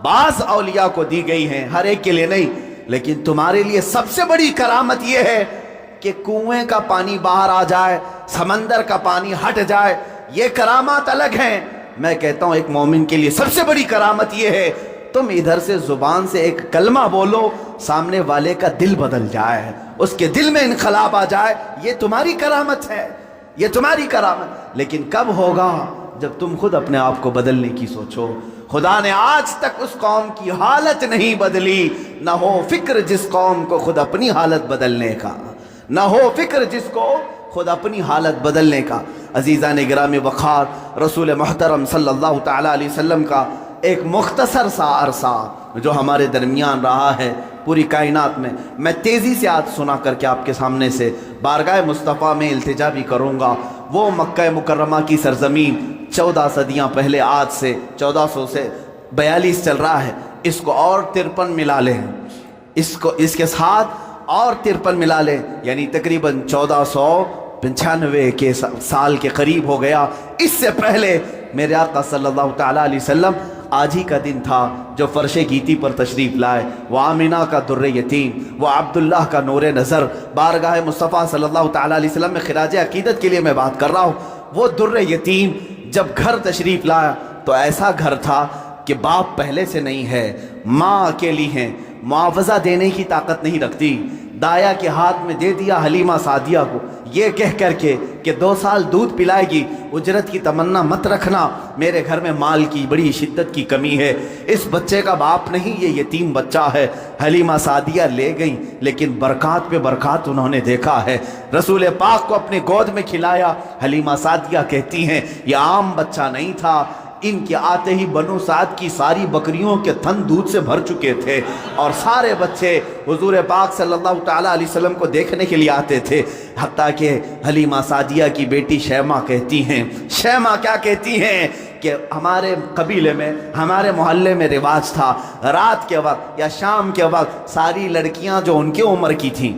بعض اولیاء کو دی گئی ہیں، ہر ایک کے لیے نہیں، لیکن تمہارے لیے سب سے بڑی کرامت یہ ہے کہ کنویں کا پانی باہر آ جائے، سمندر کا پانی ہٹ جائے، یہ کرامات الگ ہیں۔ میں کہتا ہوں ایک مومن کے لیے سب سے بڑی کرامت یہ ہے تم ادھر سے زبان سے ایک کلمہ بولو، سامنے والے کا دل بدل جائے، اس کے دل میں انقلاب آ جائے، یہ تمہاری کرامت ہے، یہ تمہاری کرامت۔ لیکن کب ہوگا؟ جب تم خود اپنے آپ کو بدلنے کی سوچو۔ خدا نے آج تک اس قوم کی حالت نہیں بدلی، نہ ہو فکر جس قوم کو خود اپنی حالت بدلنے کا، نہ ہو فکر جس کو خود اپنی حالت بدلنے کا۔ عزیزان گرامی وقار، رسول محترم صلی اللہ تعالیٰ علیہ وسلم کا ایک مختصر سا عرصہ جو ہمارے درمیان رہا ہے پوری کائنات میں، میں تیزی سے آج سنا کر کے آپ کے سامنے سے بارگاہ مصطفیٰ میں التجا بھی کروں گا۔ وہ مکہ مکرمہ کی سرزمین 14 صدیاں پہلے، آج سے 1400 سے 42 چل رہا ہے، اس کو اور 53 ملا لیں، اس کے ساتھ اور 53 ملا لیں، یعنی تقریباً 1495 کے سال کے قریب ہو گیا۔ اس سے پہلے میرے آقا صلی اللہ تعالیٰ علیہ وسلم آج ہی کا دن تھا جو فرش گیتی پر تشریف لائے، وہ آمینہ کا در یتیم، وہ عبداللہ کا نور نظر، بارگاہ مصطفیٰ صلی اللہ تعالیٰ علیہ وسلم میں خراج عقیدت کے لیے میں بات کر رہا ہوں۔ وہ در یتیم جب گھر تشریف لایا تو ایسا گھر تھا کہ باپ پہلے سے نہیں ہے، ماں اکیلی ہیں، معاوضہ دینے کی طاقت نہیں رکھتی، دایا کے ہاتھ میں دے دیا حلیمہ سعدیہ کو، یہ کہہ کر کے کہ 2 سال دودھ پلائے گی، اجرت کی تمنا مت رکھنا، میرے گھر میں مال کی بڑی شدت کی کمی ہے، اس بچے کا باپ نہیں، یہ یتیم بچہ ہے۔ حلیمہ سعدیہ لے گئیں، لیکن برکات پہ برکات انہوں نے دیکھا ہے، رسول پاک کو اپنے گود میں کھلایا۔ حلیمہ سعدیہ کہتی ہیں یہ عام بچہ نہیں تھا، ان کے آتے ہی بنو سعد کی ساری بکریوں کے تھن دودھ سے بھر چکے تھے، اور سارے بچے حضور پاک صلی اللہ تعالیٰ علیہ وسلم کو دیکھنے کے لیے آتے تھے، حتیٰ کہ حلیمہ سعدیہ کی بیٹی شیمہ کہتی ہیں، شیمہ کیا کہتی ہیں کہ ہمارے قبیلے میں، ہمارے محلے میں رواج تھا، رات کے وقت یا شام کے وقت ساری لڑکیاں جو ان کے عمر کی تھیں،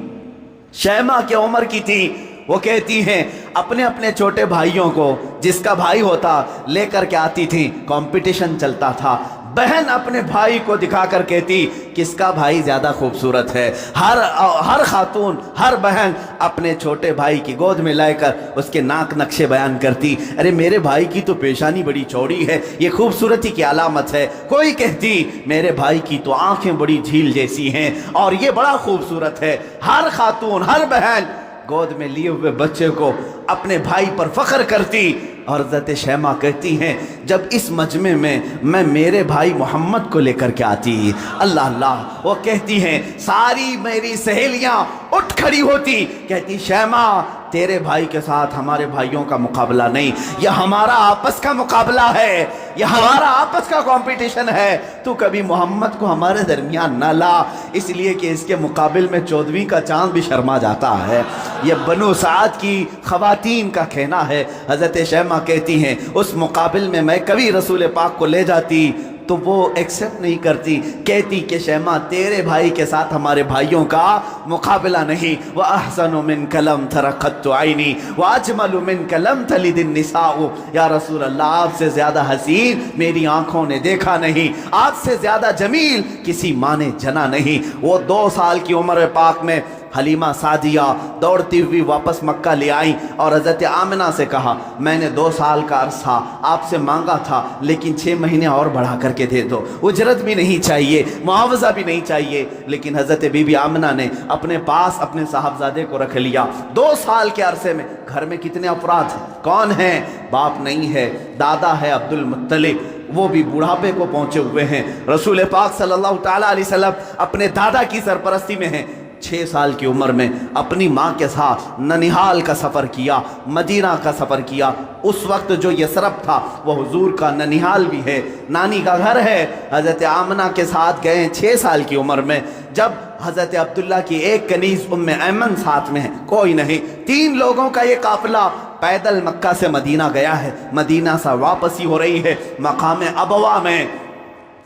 شیمہ کے عمر کی تھیں، وہ کہتی ہیں اپنے اپنے چھوٹے بھائیوں کو، جس کا بھائی ہوتا لے کر کے آتی تھیں، کمپٹیشن چلتا تھا، بہن اپنے بھائی کو دکھا کر کہتی کس کا بھائی زیادہ خوبصورت ہے، ہر خاتون، ہر بہن اپنے چھوٹے بھائی کی گود میں لے کر اس کے ناک نقشے بیان کرتی، ارے میرے بھائی کی تو پیشانی بڑی چوڑی ہے، یہ خوبصورتی کی علامت ہے، کوئی کہتی میرے بھائی کی تو آنکھیں بڑی جھیل جیسی ہیں اور یہ بڑا خوبصورت ہے۔ ہر خاتون، ہر بہن گود میں لیے ہوئے بچے کو اپنے بھائی پر فخر کرتی، اور حضرت شیمہ کہتی ہیں جب اس مجمع میں میں میرے بھائی محمد کو لے کر کے آتی، اللہ اللہ، وہ کہتی ہیں ساری میری سہیلیاں اٹھ کھڑی ہوتی، کہتی شیمہ تیرے بھائی کے ساتھ ہمارے بھائیوں کا مقابلہ نہیں، یہ ہمارا آپس کا مقابلہ ہے، یہ ہمارا آپس کا کمپٹیشن ہے، تو کبھی محمد کو ہمارے درمیان نہ لا، اس لیے کہ اس کے مقابل میں 14ویں کا چاند بھی شرما جاتا ہے۔ یہ بنو سعد کی خواتین کا کہنا ہے۔ حضرت شیمہ کہتی ہیں اس مقابل میں میں کبھی رسول پاک کو لے جاتی تو وہ ایکسپٹ نہیں کرتی، کہتی کہ شیمہ تیرے بھائی کے ساتھ ہمارے بھائیوں کا مقابلہ نہیں، وَأَحْسَنُ مِنْكَ لَمْ تَرَ قَطُّ عَيْنِي وَأَجْمَلُ مِنْكَ لَمْ تَلِدِ النِّسَاءُ، یا رسول اللہ آپ سے زیادہ حسین میری آنکھوں نے دیکھا نہیں، آپ سے زیادہ جمیل کسی ماں نے جنا نہیں۔ وہ 2 سال کی عمر پاک میں حلیمہ سعدیہ دوڑتی ہوئی واپس مکہ لے آئیں اور حضرت آمنہ سے کہا میں نے 2 سال کا عرصہ آپ سے مانگا تھا، لیکن 6 مہینے اور بڑھا کر کے دے دو، اجرت بھی نہیں چاہیے، معاوضہ بھی نہیں چاہیے۔ لیکن حضرت بی بی آمنہ نے اپنے پاس اپنے صاحبزادے کو رکھ لیا۔ 2 سال کے عرصے میں گھر میں کتنے افراد ہیں؟ کون ہیں؟ باپ نہیں ہے، دادا ہے عبد المطلب، وہ بھی بڑھاپے کو پہنچے ہوئے ہیں۔ رسول پاک صلی اللہ تعالیٰ علیہ وسلم اپنے دادا کی سرپرستی میں ہیں۔ 6 سال کی عمر میں اپنی ماں کے ساتھ ننیحال کا سفر کیا، مدینہ کا سفر کیا۔ اس وقت جو یثرب تھا وہ حضور کا ننیحال بھی ہے، نانی کا گھر ہے۔ حضرت آمنہ کے ساتھ گئے 6 سال کی عمر میں، جب حضرت عبداللہ کی ایک کنیز ام ایمن ساتھ میں ہے، کوئی نہیں، 3 لوگوں کا یہ قافلہ پیدل مکہ سے مدینہ گیا ہے، مدینہ سے واپسی ہو رہی ہے۔ مقام ابوا میں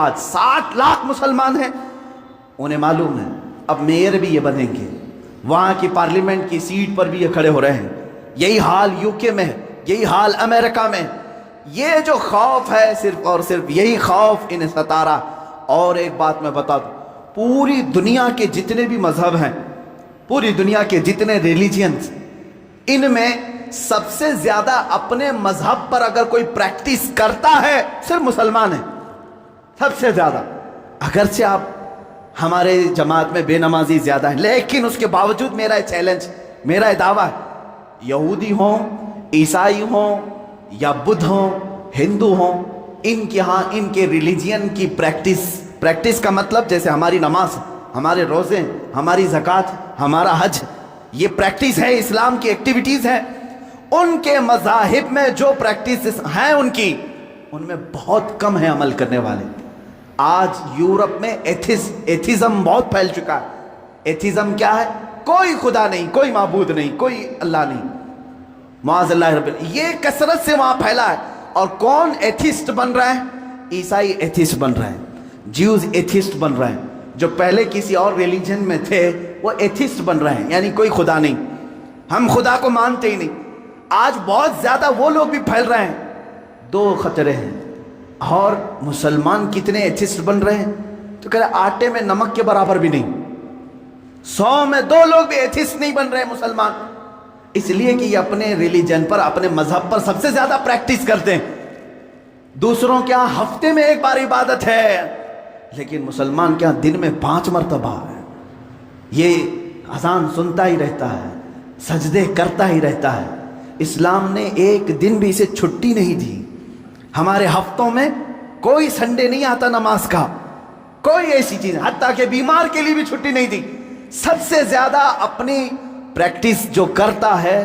آج 60 لاکھ مسلمان ہیں، انہیں معلوم ہے اب میئر بھی یہ بنیں گے، وہاں کی پارلیمنٹ کی سیٹ پر بھی یہ کھڑے ہو رہے ہیں۔ یہی حال UK میں ہے، یہی حال امریکہ میں۔ یہ جو خوف ہے صرف اور صرف یہی خوف انہیں ستا رہا۔ اور ایک بات میں بتا دوں، پوری دنیا کے جتنے بھی مذہب ہیں، پوری دنیا کے جتنے ریلیجنز، ان میں سب سے زیادہ اپنے مذہب پر اگر کوئی پریکٹس کرتا ہے صرف مسلمان ہے، سب سے زیادہ۔ اگرچہ آپ ہمارے جماعت میں بے نمازی زیادہ ہے، لیکن اس کے باوجود میرا یہ چیلنج، میرا یہ دعویٰ ہے، یہودی ہوں، عیسائی ہوں یا بدھ ہوں، ہندو ہوں، ان کے ہاں ان کے ریلیجین کی پریکٹس کا مطلب جیسے ہماری نماز، ہمارے روزے، ہماری زکوٰۃ، ہمارا حج، یہ پریکٹس ہے، اسلام کی ایکٹیویٹیز ہیں۔ ان کے مذاہب میں جو پریکٹس ہیں ان میں بہت کم ہیں عمل کرنے والے۔ آج یورپ میں ایتھیزم بہت پھیل چکا ہے۔ ایتھیزم کیا ہے؟ کوئی خدا نہیں، کوئی معبود نہیں، کوئی اللہ نہیں، معاذ اللہ رب۔ یہ کثرت سے وہاں پھیلا ہے۔ اور کون ایتھیسٹ بن رہا ہے؟ عیسائی ایتھیسٹ بن رہے ہیں، جیوز ایتھیسٹ بن رہے ہیں، جو پہلے کسی اور ریلیجن میں تھے وہ ایتھیسٹ بن رہے ہیں، یعنی کوئی خدا نہیں، ہم خدا کو مانتے ہی نہیں۔ آج بہت زیادہ وہ لوگ بھی پھیل رہے ہیں۔ دو خطرے ہیں۔ اور مسلمان کتنے ایتھیسٹ بن رہے ہیں تو کہہ رہے آٹے میں نمک کے برابر بھی نہیں، 100 میں 2 لوگ بھی ایتھیسٹ نہیں بن رہے مسلمان، اس لیے کہ یہ اپنے ریلیجن پر، اپنے مذہب پر سب سے زیادہ پریکٹس کرتے ہیں۔ دوسروں کیا ہفتے میں 1 بار عبادت ہے، لیکن مسلمان کیا دن میں 5 مرتبہ ہے۔ یہ اذان سنتا ہی رہتا ہے، سجدے کرتا ہی رہتا ہے۔ اسلام نے ایک دن بھی اسے چھٹی نہیں دی۔ ہمارے ہفتوں میں کوئی سنڈے نہیں آتا نماز کا، کوئی ایسی چیز، حتیٰ کہ بیمار کے لیے بھی چھٹی نہیں دی۔ سب سے زیادہ اپنی پریکٹس جو کرتا ہے،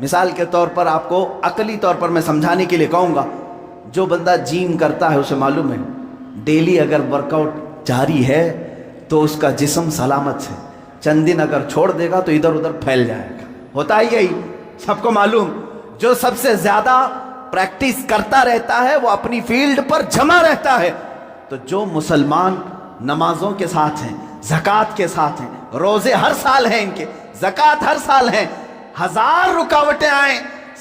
مثال کے طور پر آپ کو عقلی طور پر میں سمجھانے کے لیے کہوں گا، جو بندہ جیم کرتا ہے اسے معلوم ہے ڈیلی اگر ورک آؤٹ جاری ہے تو اس کا جسم سلامت ہے، چند دن اگر چھوڑ دے گا تو ادھر ادھر پھیل جائے گا۔ ہوتا ہی یہی، سب کو معلوم۔ جو سب سے زیادہ پریکٹس کرتا رہتا ہے وہ اپنی فیلڈ پر جمع رہتا ہے۔ تو جو مسلمان نمازوں کے ساتھ ہیں، زکوٰۃ کے ساتھ ہیں، روزے ہر سال ہیں ان کے، زکوٰۃ ہر سال ہیں، 1000 رکاوٹیں آئیں،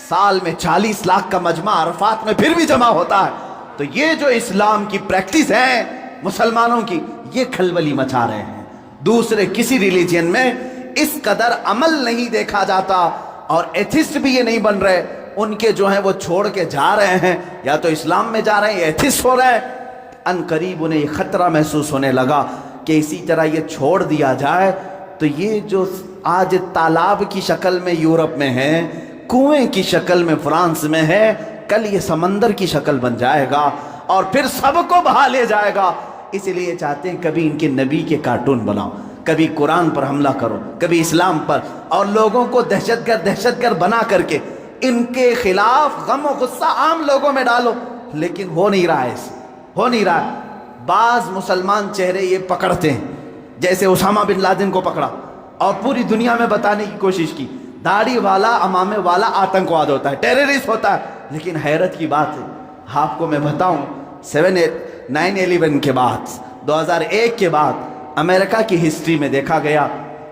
سال میں 40 لاکھ کا مجمع عرفات میں پھر بھی جمع ہوتا ہے۔ تو یہ جو اسلام کی پریکٹس ہے مسلمانوں کی، یہ کھلبلی مچا رہے ہیں۔ دوسرے کسی ریلیجن میں اس قدر عمل نہیں دیکھا جاتا، اور ایتھسٹ بھی یہ نہیں بن رہے۔ ان کے جو ہیں وہ چھوڑ کے جا رہے ہیں، یا تو اسلام میں جا رہے ہیں یا ایتھسٹ ہو رہے ہیں۔ ان قریب انہیں یہ خطرہ محسوس ہونے لگا کہ اسی طرح یہ چھوڑ دیا جائے تو یہ جو آج تالاب کی شکل میں یورپ میں ہے، کنویں کی شکل میں فرانس میں ہے، کل یہ سمندر کی شکل بن جائے گا اور پھر سب کو بہا لے جائے گا۔ اس لیے چاہتے ہیں کبھی ان کے نبی کے کارٹون بناؤ، کبھی قرآن پر حملہ کرو، کبھی اسلام پر، اور لوگوں کو دہشت گرد بنا کر کے ان کے خلاف غم و غصہ عام لوگوں میں ڈالو۔ لیکن ہو نہیں رہا ہے، ہو نہیں رہا ہے۔ بعض مسلمان چہرے یہ پکڑتے ہیں، جیسے اسامہ بن لادن کو پکڑا اور پوری دنیا میں بتانے کی کوشش کی داڑھی والا، امامے والا آتنکواد ہوتا ہے، ٹیررسٹ ہوتا ہے۔ لیکن حیرت کی بات ہے، آپ کو میں بتاؤں، 9/11 کے بعد، 2001 کے بعد امریکہ کی ہسٹری میں دیکھا گیا،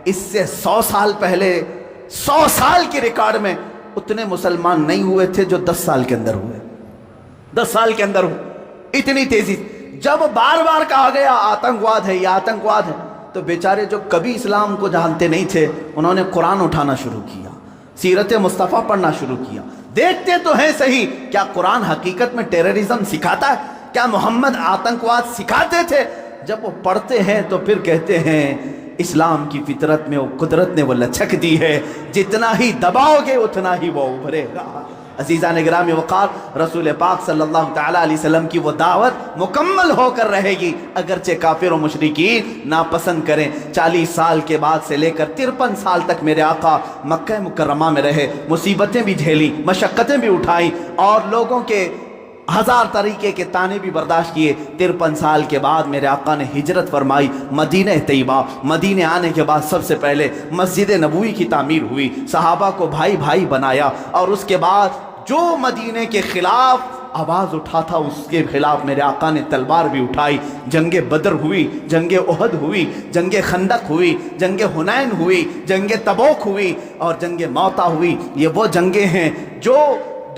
اس سے 100 سال پہلے، 100 سال کے ریکارڈ میں اتنے مسلمان نہیں ہوئے تھے جو 10 سال کے اندر ہوئے، 10 سال کے اندر ہوئے۔ اتنی تیزی جب بار بار کہا گیا آتنکواد ہے، یہ آتنکواد ہے، تو بیچارے جو کبھی اسلام کو جانتے نہیں تھے انہوں نے قرآن اٹھانا شروع کیا، سیرت مصطفیٰ پڑھنا شروع کیا۔ دیکھتے تو ہیں صحیح، کیا قرآن حقیقت میں ٹیررزم سکھاتا ہے؟ کیا محمد آتنکواد سکھاتے تھے؟ جب وہ پڑھتے ہیں تو پھر کہتے ہیں اسلام کی فطرت میں وہ قدرت نے وہ لچک دی ہے، جتنا ہی دباؤ گے اتنا ہی وہ ابھرے گا۔ عزیزان گرامی وقار، رسول پاک صلی اللہ تعالیٰ علیہ وسلم کی وہ دعوت مکمل ہو کر رہے گی، اگرچہ کافر و مشرکین ناپسند کریں۔ 40 سال کے بعد سے لے کر 53 سال تک میرے آقا مکہ مکرمہ میں رہے، مصیبتیں بھی جھیلی، مشقتیں بھی اٹھائیں، اور لوگوں کے 1000 طریقے کے تانے بھی برداشت کیے۔ 53 سال کے بعد میرے آقا نے ہجرت فرمائی مدینہ طیبہ۔ مدینہ آنے کے بعد سب سے پہلے مسجد نبوی کی تعمیر ہوئی، صحابہ کو بھائی بھائی بنایا، اور اس کے بعد جو مدینہ کے خلاف آواز اٹھا تھا اس کے خلاف میرے آقا نے تلوار بھی اٹھائی. جنگ بدر ہوئی، جنگ احد ہوئی، جنگ خندق ہوئی، جنگ حنین ہوئی، جنگ تبوک ہوئی اور جنگ موتا ہوئی. یہ وہ جنگیں ہیں جو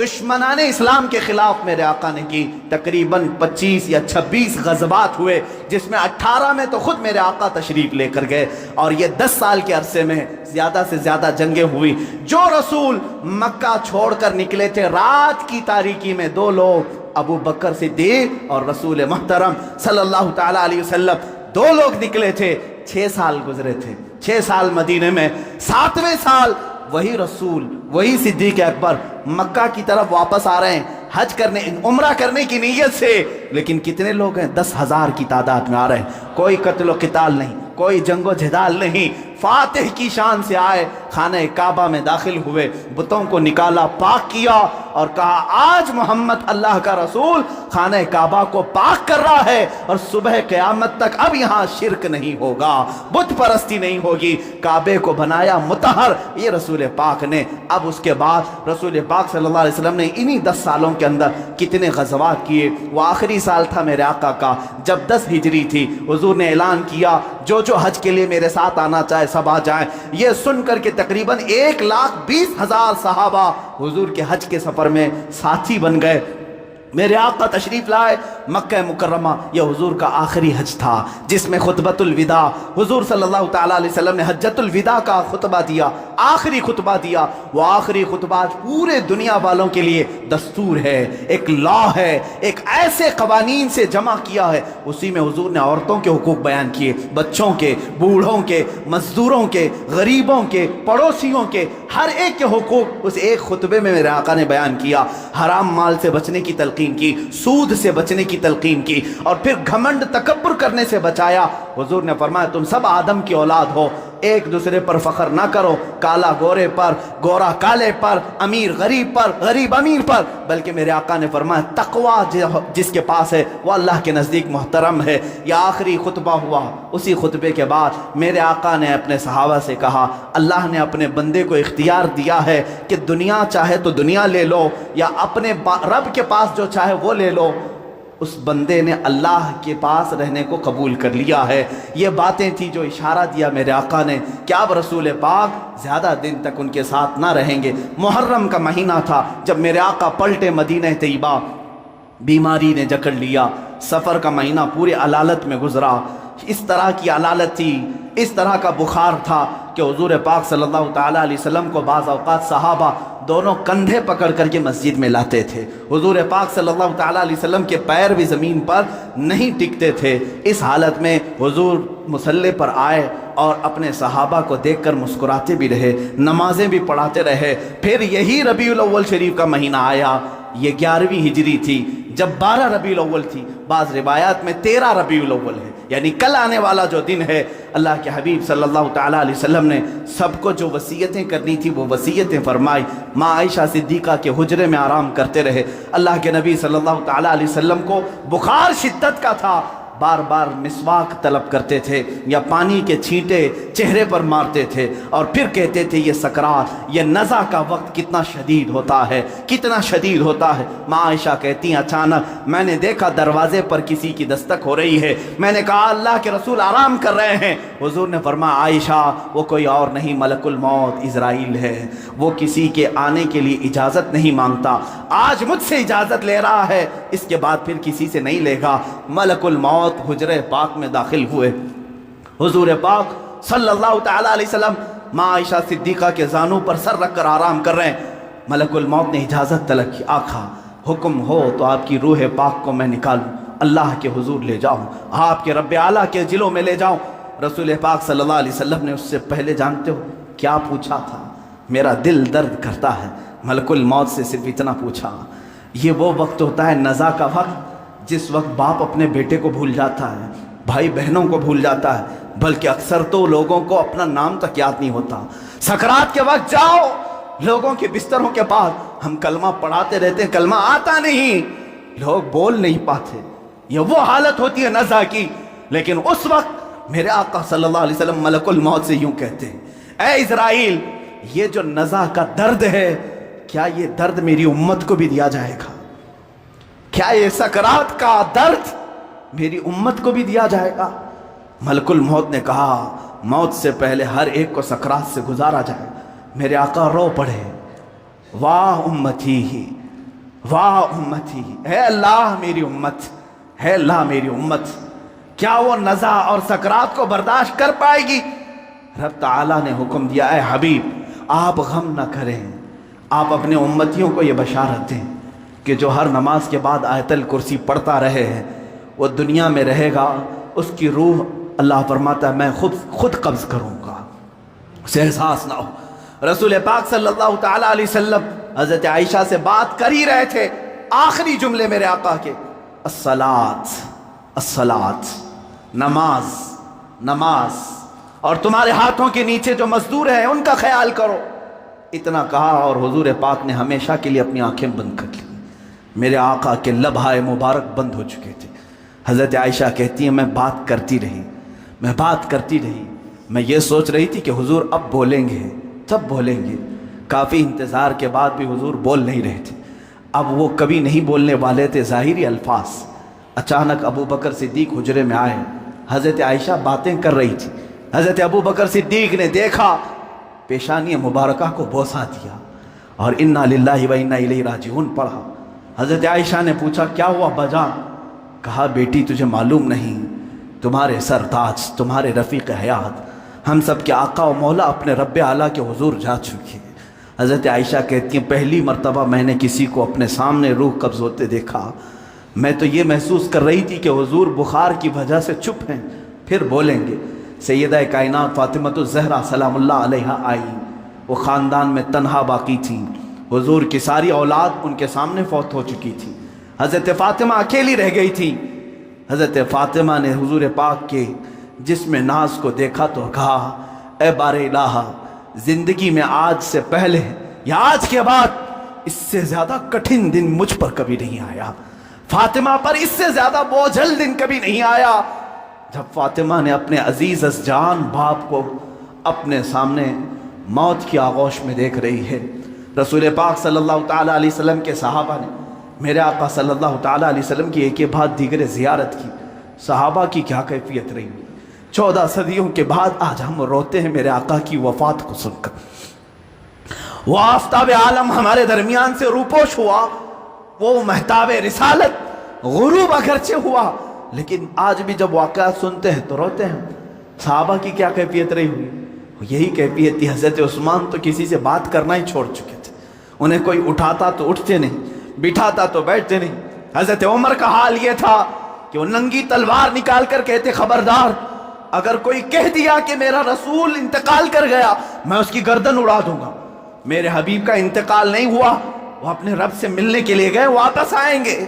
دشمنان اسلام کے خلاف میرے آقا نے کی. تقریباً 25 یا 26 غزوات ہوئے، جس میں 18 میں تو خود میرے آقا تشریف لے کر گئے، اور یہ 10 سال کے عرصے میں زیادہ سے زیادہ جنگیں ہوئی. جو رسول مکہ چھوڑ کر نکلے تھے رات کی تاریکی میں، 2 لوگ، ابو بکر صدیق اور رسول محترم صلی اللہ تعالیٰ علیہ وسلم، 2 لوگ نکلے تھے. 6 سال گزرے تھے، 6 سال مدینے میں. 7ویں سال وہی رسول، وہی صدیق اکبر مکہ کی طرف واپس آ رہے ہیں حج کرنے، عمرہ کرنے کی نیت سے. لیکن کتنے لوگ ہیں؟ 10,000 کی تعداد میں آ رہے ہیں. کوئی قتل و قتال نہیں، کوئی جنگ و جدال نہیں. فاتح کی شان سے آئے، خانہ کعبہ میں داخل ہوئے، بتوں کو نکالا، پاک کیا اور کہا آج محمد اللہ کا رسول خانہ کعبہ کو پاک کر رہا ہے اور صبح قیامت تک اب یہاں شرک نہیں ہوگا، بت پرستی نہیں ہوگی. کعبے کو بنایا مطہر یہ رسول پاک نے. اب اس کے بعد رسول پاک صلی اللہ علیہ وسلم نے انہی 10 سالوں کے اندر کتنے غزوات کیے. وہ آخری سال تھا میرے آقا کا جب 10 ہجری تھی. حضور نے اعلان کیا جو حج کے لیے میرے ساتھ آنا چاہے سب آ جائیں. یہ سن کر کے تقریباً 1,20,000 صحابہ حضور کے حج کے سفر میں ساتھی بن گئے. میرے آقا تشریف لائے مکہ مکرمہ. یہ حضور کا آخری حج تھا جس میں خطبۃ الوداع حضور صلی اللہ تعالیٰ علیہ وسلم نے حجۃ الوداع کا خطبہ دیا، آخری خطبہ دیا. وہ آخری خطبہ پورے دنیا والوں کے لیے دستور ہے، ایک لا ہے، ایک ایسے قوانین سے جمع کیا ہے. اسی میں حضور نے عورتوں کے حقوق بیان کیے، بچوں کے، بوڑھوں کے، مزدوروں کے، غریبوں کے، پڑوسیوں کے، ہر ایک کے حقوق اس ایک خطبے میں میرے آقا نے بیان کیا. حرام مال سے بچنے کی تلقین کی، سود سے بچنے کی تلقین کی، اور پھر گھمنڈ تکبر کرنے سے بچایا. حضور نے فرمایا تم سب آدم کی اولاد ہو، ایک دوسرے پر فخر نہ کرو، کالا گورے پر، گورا کالے پر، امیر غریب پر، غریب امیر پر، بلکہ میرے آقا نے فرمایا تقوی جس کے پاس ہے وہ اللہ کے نزدیک محترم ہے. یہ آخری خطبہ ہوا. اسی خطبے کے بعد میرے آقا نے اپنے صحابہ سے کہا اللہ نے اپنے بندے کو اختیار دیا ہے کہ دنیا چاہے تو دنیا لے لو یا اپنے رب کے پاس جو چاہے وہ لے لو. اس بندے نے اللہ کے پاس رہنے کو قبول کر لیا ہے. یہ باتیں تھی جو اشارہ دیا میرے آقا نے کہ اب رسول پاک زیادہ دن تک ان کے ساتھ نہ رہیں گے. محرم کا مہینہ تھا جب میرے آقا پلٹے مدینہ طیبہ. بیماری نے جکڑ لیا، سفر کا مہینہ پورے علالت میں گزرا. اس طرح کی علالت تھی، اس طرح کا بخار تھا کہ حضور پاک صلی اللہ تعالیٰ علیہ وسلم کو بعض اوقات صحابہ دونوں کندھے پکڑ کر کے مسجد میں لاتے تھے. حضور پاک صلی اللہ تعالیٰ علیہ وسلم کے پیر بھی زمین پر نہیں ٹکتے تھے. اس حالت میں حضور مصلی پر آئے اور اپنے صحابہ کو دیکھ کر مسکراتے بھی رہے، نمازیں بھی پڑھاتے رہے. پھر یہی ربیع الاول شریف کا مہینہ آیا. یہ 11ویں ہجری تھی جب 12 ربیع الاول تھی. بعض روایات میں 13 ربیع الاول ہے، یعنی کل آنے والا جو دن ہے. اللہ کے حبیب صلی اللہ تعالیٰ علیہ وسلم نے سب کو جو وصیتیں کرنی تھی وہ وصیتیں فرمائی. ماں عائشہ صدیقہ کے حجرے میں آرام کرتے رہے. اللہ کے نبی صلی اللہ تعالیٰ علیہ وسلم کو بخار شدت کا تھا، بار بار مسواک طلب کرتے تھے یا پانی کے چھینٹے چہرے پر مارتے تھے اور پھر کہتے تھے یہ سکرات، یہ نزع کا وقت کتنا شدید ہوتا ہے، کتنا شدید ہوتا ہے. ماں عائشہ کہتی ہیں اچانک میں نے دیکھا دروازے پر کسی کی دستک ہو رہی ہے. میں نے کہا اللہ کے رسول آرام کر رہے ہیں. حضور نے فرمایا عائشہ وہ کوئی اور نہیں ملک الموت عزرائیل ہے، وہ کسی کے آنے کے لیے اجازت نہیں مانگتا. آج مجھ سے اجازت لے رہا ہے، اس کے بعد پھر کسی سے نہیں لے گا. ملک الموت حجرہ پاک میں داخل ہوئے. حضور پاک صلی اللہ تعالیٰ علیہ وسلم ماں عائشہ صدیقہ کے زانوں پر سر رکھ کر آرام کر رہے ہیں. ملک الموت نے اجازت طلب کی، آقا حکم ہو تو آپ کی روح پاک کو میں نکالوں، اللہ کے حضور لے جاؤں، آپ کے رب اعلیٰ کے جلوں میں لے جاؤں. رسول پاک صلی اللہ علیہ وسلم نے اس سے پہلے جانتے ہو کیا پوچھا تھا؟ میرا دل درد کرتا ہے. ملک الموت سے صرف اتنا پوچھا. یہ وہ وقت ہوتا ہے نزع کا وقت جس وقت باپ اپنے بیٹے کو بھول جاتا ہے، بھائی بہنوں کو بھول جاتا ہے، بلکہ اکثر تو لوگوں کو اپنا نام تک یاد نہیں ہوتا. سکرات کے وقت جاؤ لوگوں کے بستروں کے پاس، ہم کلمہ پڑھاتے رہتے ہیں، کلمہ آتا نہیں، لوگ بول نہیں پاتے. یہ وہ حالت ہوتی ہے نزع کی. لیکن اس وقت میرے آقا صلی اللہ علیہ وسلم ملک الموت سے یوں کہتے ہیں اے اسرائیل یہ جو نزع کا درد ہے کیا یہ درد میری امت کو بھی دیا جائے گا؟ کیا یہ سکرات کا درد میری امت کو بھی دیا جائے گا؟ ملک الموت نے کہا موت سے پہلے ہر ایک کو سکرات سے گزارا جائے۔ میرے آقا رو پڑے، واہ امتی، واہ امتی، اے اللہ میری امت، اے اللہ میری امت، کیا وہ نزع اور سکرات کو برداشت کر پائے گی؟ رب تعالیٰ نے حکم دیا، اے حبیب آپ غم نہ کریں، آپ اپنے امتیوں کو یہ بشارت دیں کہ جو ہر نماز کے بعد آیت الکرسی پڑھتا رہے ہیں وہ دنیا میں رہے گا، اس کی روح اللہ فرماتا ہے میں خود قبض کروں گا، اسے احساس نہ ہو۔ رسول پاک صلی اللہ تعالیٰ علیہ وسلم حضرت عائشہ سے بات کر ہی رہے تھے، آخری جملے میرے آقا کے، الصلاۃ الصلاۃ، نماز نماز، اور تمہارے ہاتھوں کے نیچے جو مزدور ہیں ان کا خیال کرو۔ اتنا کہا اور حضور پاک نے ہمیشہ کے لیے اپنی آنکھیں بند کر لی۔ میرے آقا کے لبہائے مبارک بند ہو چکے تھے۔ حضرت عائشہ کہتی ہیں میں بات کرتی رہی، میں بات کرتی رہی، میں یہ سوچ رہی تھی کہ حضور اب بولیں گے، تب بولیں گے۔ کافی انتظار کے بعد بھی حضور بول نہیں رہے تھے۔ اب وہ کبھی نہیں بولنے والے تھے ظاہری الفاظ۔ اچانک ابو بکر صدیق حجرے میں آئے، حضرت عائشہ باتیں کر رہی تھی۔ حضرت ابو بکر صدیق نے دیکھا، پیشانی مبارکہ کو بوسہ دیا اور انا للہ و انا الیہ راجعون پڑھا۔ حضرت عائشہ نے پوچھا کیا ہوا بجان؟ کہا بیٹی تجھے معلوم نہیں، تمہارے سرتاج، تمہارے رفیق حیات، ہم سب کے آقا و مولا اپنے رب اعلیٰ کے حضور جا چکے۔ حضرت عائشہ کہتی ہیں پہلی مرتبہ میں نے کسی کو اپنے سامنے روح قبض ہوتے دیکھا، میں تو یہ محسوس کر رہی تھی کہ حضور بخار کی وجہ سے چپ ہیں، پھر بولیں گے۔ سیدہ کائنات فاطمۃ الزہرا سلام اللہ علیہا آئی، وہ خاندان میں تنہا باقی تھیں، حضور کی ساری اولاد ان کے سامنے فوت ہو چکی تھی، حضرت فاطمہ اکیلی رہ گئی تھی۔ حضرت فاطمہ نے حضور پاک کے جسم ناز کو دیکھا تو کہا اے بار الہ، زندگی میں آج سے پہلے یا آج کے بعد اس سے زیادہ کٹھن دن مجھ پر کبھی نہیں آیا، فاطمہ پر اس سے زیادہ بوجھل دن کبھی نہیں آیا۔ جب فاطمہ نے اپنے عزیز از جان باپ کو اپنے سامنے موت کی آغوش میں دیکھ رہی ہے، رسول پاک صلی اللہ تعالیٰ علیہ وسلم کے صحابہ نے میرے آقا صلی اللہ تعالیٰ علیہ وسلم کی ایک کے بعد دیگر زیارت کی۔ صحابہ کی کیا کیفیت رہی، 14 صدیوں کے بعد آج ہم روتے ہیں میرے آقا کی وفات کو سن کر۔ وہ آفتاب عالم ہمارے درمیان سے روپوش ہوا، وہ مہتاب رسالت غروب اگرچہ ہوا، لیکن آج بھی جب واقعات سنتے ہیں تو روتے ہیں۔ صحابہ کی کیا کیفیت رہی ہوئی؟ یہی کیفیت تھی۔ حضرت عثمان تو کسی سے بات کرنا ہی چھوڑ چکے تھے، انہیں کوئی اٹھاتا تو اٹھتے نہیں، بٹھاتا تو بیٹھتے نہیں۔ حضرت عمر کا حال یہ تھا کہ وہ ننگی تلوار نکال کر کہتے خبردار، اگر کوئی کہہ دیا کہ میرا رسول انتقال کر گیا میں اس کی گردن اڑا دوں گا۔ میرے حبیب کا انتقال نہیں ہوا، وہ اپنے رب سے ملنے کے لیے گئے، واپس آئیں گے۔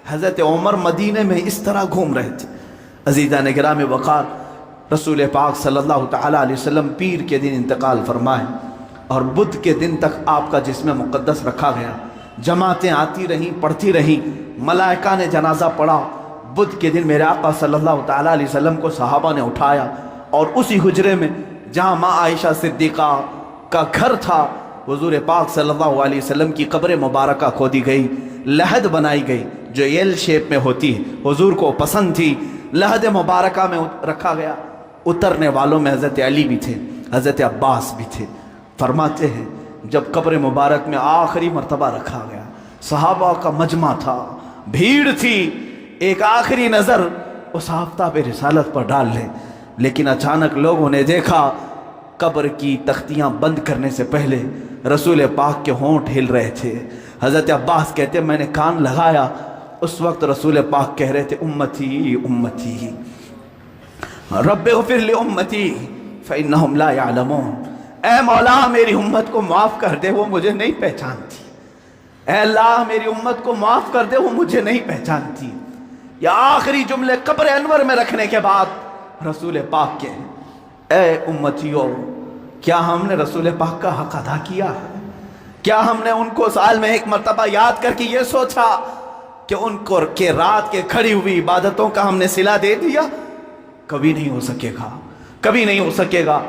حضرت عمر مدینے میں اس طرح گھوم رہے تھے۔ عزیزان گرام وقار، رسول پاک صلی اللہ تعالیٰ علیہ وسلم پیر کے دن انتقال فرمائے اور بدھ کے دن تک آپ کا جسم مقدس رکھا گیا۔ جماعتیں آتی رہیں، پڑھتی رہیں، ملائکہ نے جنازہ پڑھا۔ بدھ کے دن میرے آقا صلی اللہ تعالیٰ علیہ وسلم کو صحابہ نے اٹھایا اور اسی حجرے میں جہاں ماں عائشہ صدیقہ کا گھر تھا، حضور پاک صلی اللہ علیہ وسلم کی قبر مبارکہ کھودی گئی، لحد بنائی گئی جو ایل شیپ میں ہوتی ہے، حضور کو پسند تھی، لحد مبارکہ میں رکھا گیا۔ اترنے والوں میں حضرت علی بھی تھے، حضرت عباس بھی تھے۔ فرماتے ہیں جب قبر مبارک میں آخری مرتبہ رکھا گیا، صحابہ کا مجمع تھا، بھیڑ تھی، ایک آخری نظر اس آفتاب رسالت پر ڈال لیں، لیکن اچانک لوگوں نے دیکھا قبر کی تختیاں بند کرنے سے پہلے رسول پاک کے ہونٹ ہل رہے تھے۔ حضرت عباس کہتے ہیں میں نے کان لگایا، اس وقت رسول پاک کہہ رہے تھے امتی امتی رب اغفر لامتی فانہم لا یعلمون، اے مولا میری امت کو معاف کر دے، وہ مجھے نہیں پہچانتی، اے اللہ میری امت کو معاف کر دے، وہ مجھے نہیں پہچانتی۔ یہ آخری جملے قبر انور میں رکھنے کے بعد رسول پاک کے اے امتیوں، کیا ہم نے رسول پاک کا حق ادا کیا ہے؟ کیا ہم نے ان کو سال میں ایک مرتبہ یاد کر کے یہ سوچا کہ ان کو کہ رات کے کھڑی ہوئی عبادتوں کا ہم نے صلہ دے دیا؟ کبھی نہیں ہو سکے گا، کبھی نہیں ہو سکے گا۔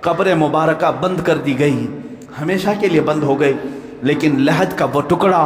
قبر مبارکہ بند کر دی گئی، ہمیشہ کے لیے بند ہو گئی، لیکن لحد کا وہ ٹکڑا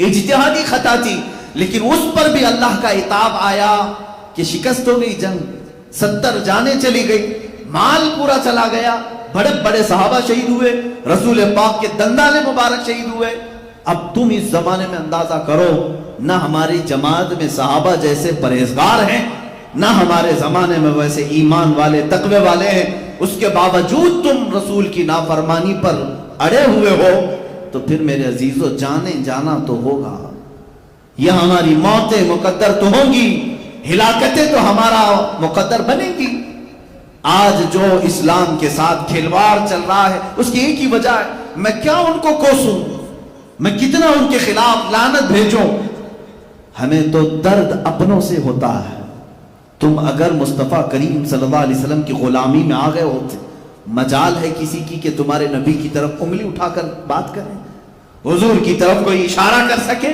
اجتہادی خطا تھی، لیکن اس پر بھی اللہ کا عتاب آیا کہ شکست ہو گئی، جنگ 70 جانیں چلی گئی، مال پورا چلا گیا، بڑے بڑے صحابہ شہید ہوئے، رسول پاک کے دندان مبارک شہید ہوئے۔ اب تم اس زمانے میں اندازہ کرو، نہ ہماری جماعت میں صحابہ جیسے پرہیزگار ہیں، نہ ہمارے زمانے میں ویسے ایمان والے تقوی والے ہیں، اس کے باوجود تم رسول کی نافرمانی پر اڑے ہوئے ہو، تو پھر میرے عزیزو جانے جانا تو ہوگا، یہ ہماری موتیں مقدر تو ہوں گی، ہلاکتیں تو ہمارا مقدر بنے گی۔ آج جو اسلام کے ساتھ کھلواڑ چل رہا ہے اس کی ایک ہی وجہ ہے، میں کیا ان کو کوسوں، میں کتنا ان کے خلاف لعنت بھیجوں، ہمیں تو درد اپنوں سے ہوتا ہے۔ تم اگر مصطفیٰ کریم صلی اللہ علیہ وسلم کی غلامی میں آ گئے ہوتے، مجال ہے کسی کی کہ تمہارے نبی کی طرف انگلی اٹھا کر بات کریں، حضور کی طرف کوئی اشارہ کر سکے؟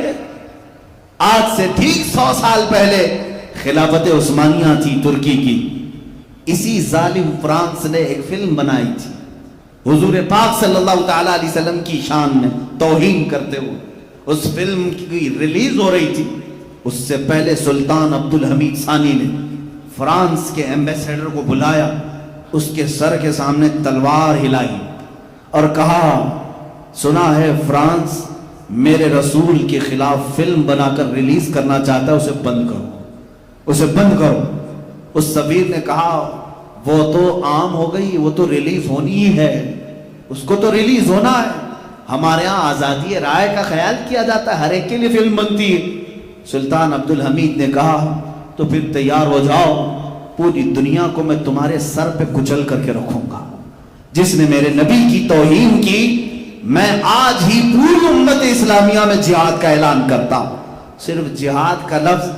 آج سے ٹھیک 100 سال پہلے خلافت عثمانیہ تھی ترکی کی، اسی ظالم فرانس نے ایک فلم بنائی تھی حضور پاک صلی اللہ تعالیٰ علیہ وسلم کی شان میں توہین کرتے ہوئے، اس فلم کی ریلیز ہو رہی تھی، اس سے پہلے سلطان عبدالحمید ثانی نے فرانس کے ایمبیسیڈر کو بلایا، اس کے سر کے سامنے تلوار ہلائی اور کہا، سنا ہے فرانس میرے رسول کے خلاف فلم بنا کر ریلیز کرنا چاہتا ہے، اسے بند کرو، اسے بند کرو۔ اس سفیر نے کہا، وہ تو عام ہو گئی، وہ تو ریلیز ہونی ہی ہے، اس کو تو ریلیز ہونا ہے، ہمارے ہاں آزادی رائے کا خیال کیا جاتا ہے، ہر ایک کے لیے فلم بنتی ہے۔ سلطان عبدالحمید نے کہا، تو پھر تیار ہو جاؤ، پوری دنیا کو میں تمہارے سر پہ کچل کر کے رکھوں گا، جس نے میرے نبی کی توہین کی، میں آج ہی پوری امت اسلامیہ میں جہاد کا اعلان کرتا ہوں۔ صرف جہاد کا لفظ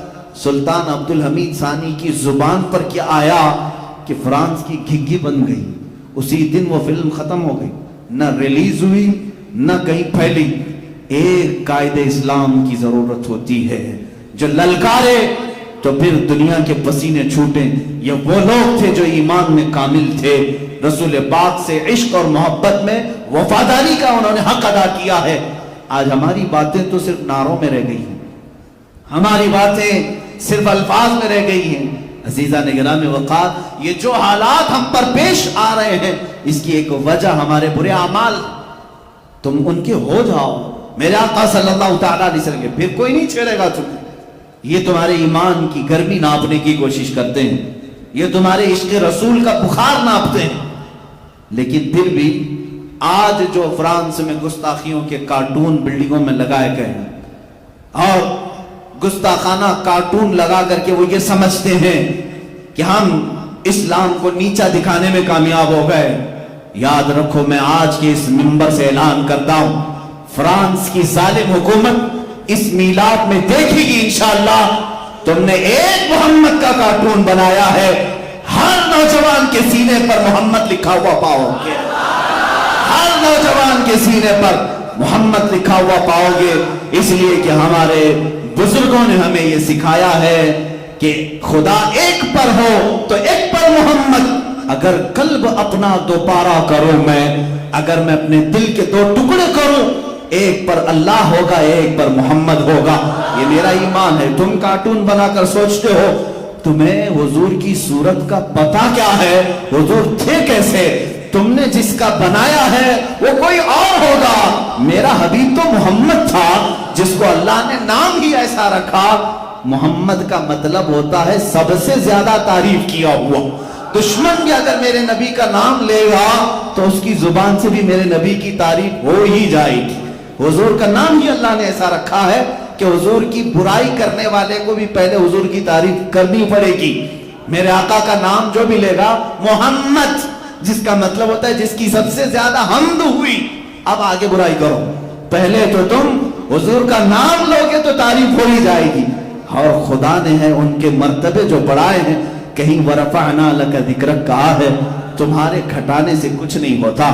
سلطان عبدالحمید ثانی کی زبان پر کیا آیا کہ فرانس کی گھگی بن گئی، اسی دن وہ فلم ختم ہو گئی، نہ ریلیز ہوئی نہ کہیں پھیلی۔ ایک قائد اسلام کی ضرورت ہوتی ہے جو للکارے تو پھر دنیا کے پسینے چھوٹیں۔ یہ وہ لوگ تھے جو ایمان میں کامل تھے، رسول پاک سے عشق اور محبت میں وفاداری کا انہوں نے حق ادا کیا ہے۔ آج ہماری باتیں تو صرف نعروں میں رہ گئی ہیں، ہماری باتیں صرف الفاظ میں رہ گئی ہیں۔ عزیزان گرامی وقار، یہ جو حالات ہم پر پیش آ رہے ہیں اس کی ایک وجہ ہمارے برے اعمال، تم ان کے ہو جاؤ، میرے آقا صلی اللہ تعالیٰ علیہ وسلم کے، پھر کوئی نہیں چھیڑے گا تم۔ یہ تمہارے ایمان کی گرمی ناپنے کی کوشش کرتے ہیں، یہ تمہارے عشق رسول کا بخار ناپتے ہیں، لیکن پھر بھی آج جو فرانس میں گستاخیوں کے کارٹون بلڈنگوں میں لگائے گئے ہیں، اور گستاخانہ کارٹون لگا کر کے وہ یہ سمجھتے ہیں کہ ہم اسلام کو نیچا دکھانے میں کامیاب ہو گئے، یاد رکھو میں آج کے اس منبر سے اعلان کرتا ہوں، فرانس کی ظالم حکومت اس میلاد میں دیکھے گی انشاءاللہ تم نے ایک محمد کا کارٹون بنایا ہے، ہر نوجوان کے سینے پر محمد لکھا ہوا پاؤ گے، ہر نوجوان کے سینے پر محمد لکھا ہوا پاؤ گے، اس لیے کہ ہمارے بزرگوں نے ہمیں یہ سکھایا ہے کہ خدا ایک پر ہو تو ایک پر محمد، اگر قلب اپنا دوپارہ کروں میں، اگر میں اپنے دل کے دو ٹکڑے کروں، ایک پر اللہ ہوگا ایک پر محمد ہوگا، یہ میرا ایمان ہے۔ تم کارٹون بنا کر سوچتے ہو تمہیں حضور کی صورت کا پتہ کیا ہے، حضور تھے کیسے، تم نے جس کا بنایا ہے وہ کوئی اور ہوگا، میرا حبیب تو محمد تھا جس کو اللہ نے نام ہی ایسا رکھا۔ محمد کا مطلب ہوتا ہے سب سے زیادہ تعریف کیا ہوا، دشمن بھی اگر میرے نبی کا نام لے گا تو اس کی زبان سے بھی میرے نبی کی تعریف ہو ہی جائے گی۔ حضور کا نام ہی اللہ نے ایسا رکھا ہے کہ حضور کی برائی کرنے والے کو بھی پہلے حضور کی تعریف کرنی پڑے گی۔ میرے آقا کا نام جو بھی لے گا محمد، جس کا مطلب ہوتا ہے جس کی سب سے زیادہ حمد ہوئی، اب آگے برائی کرو، پہلے تو تم حضور کا نام لوگے تو تعریف ہو ہی جائے گی۔ اور خدا نے ہے ان کے مرتبے جو بڑھائے ہیں، کہیں وَرَفَعْنَا لَكَ ذِكْرَكَ کہا ہے، تمہارے گھٹانے سے کچھ نہیں ہوتا،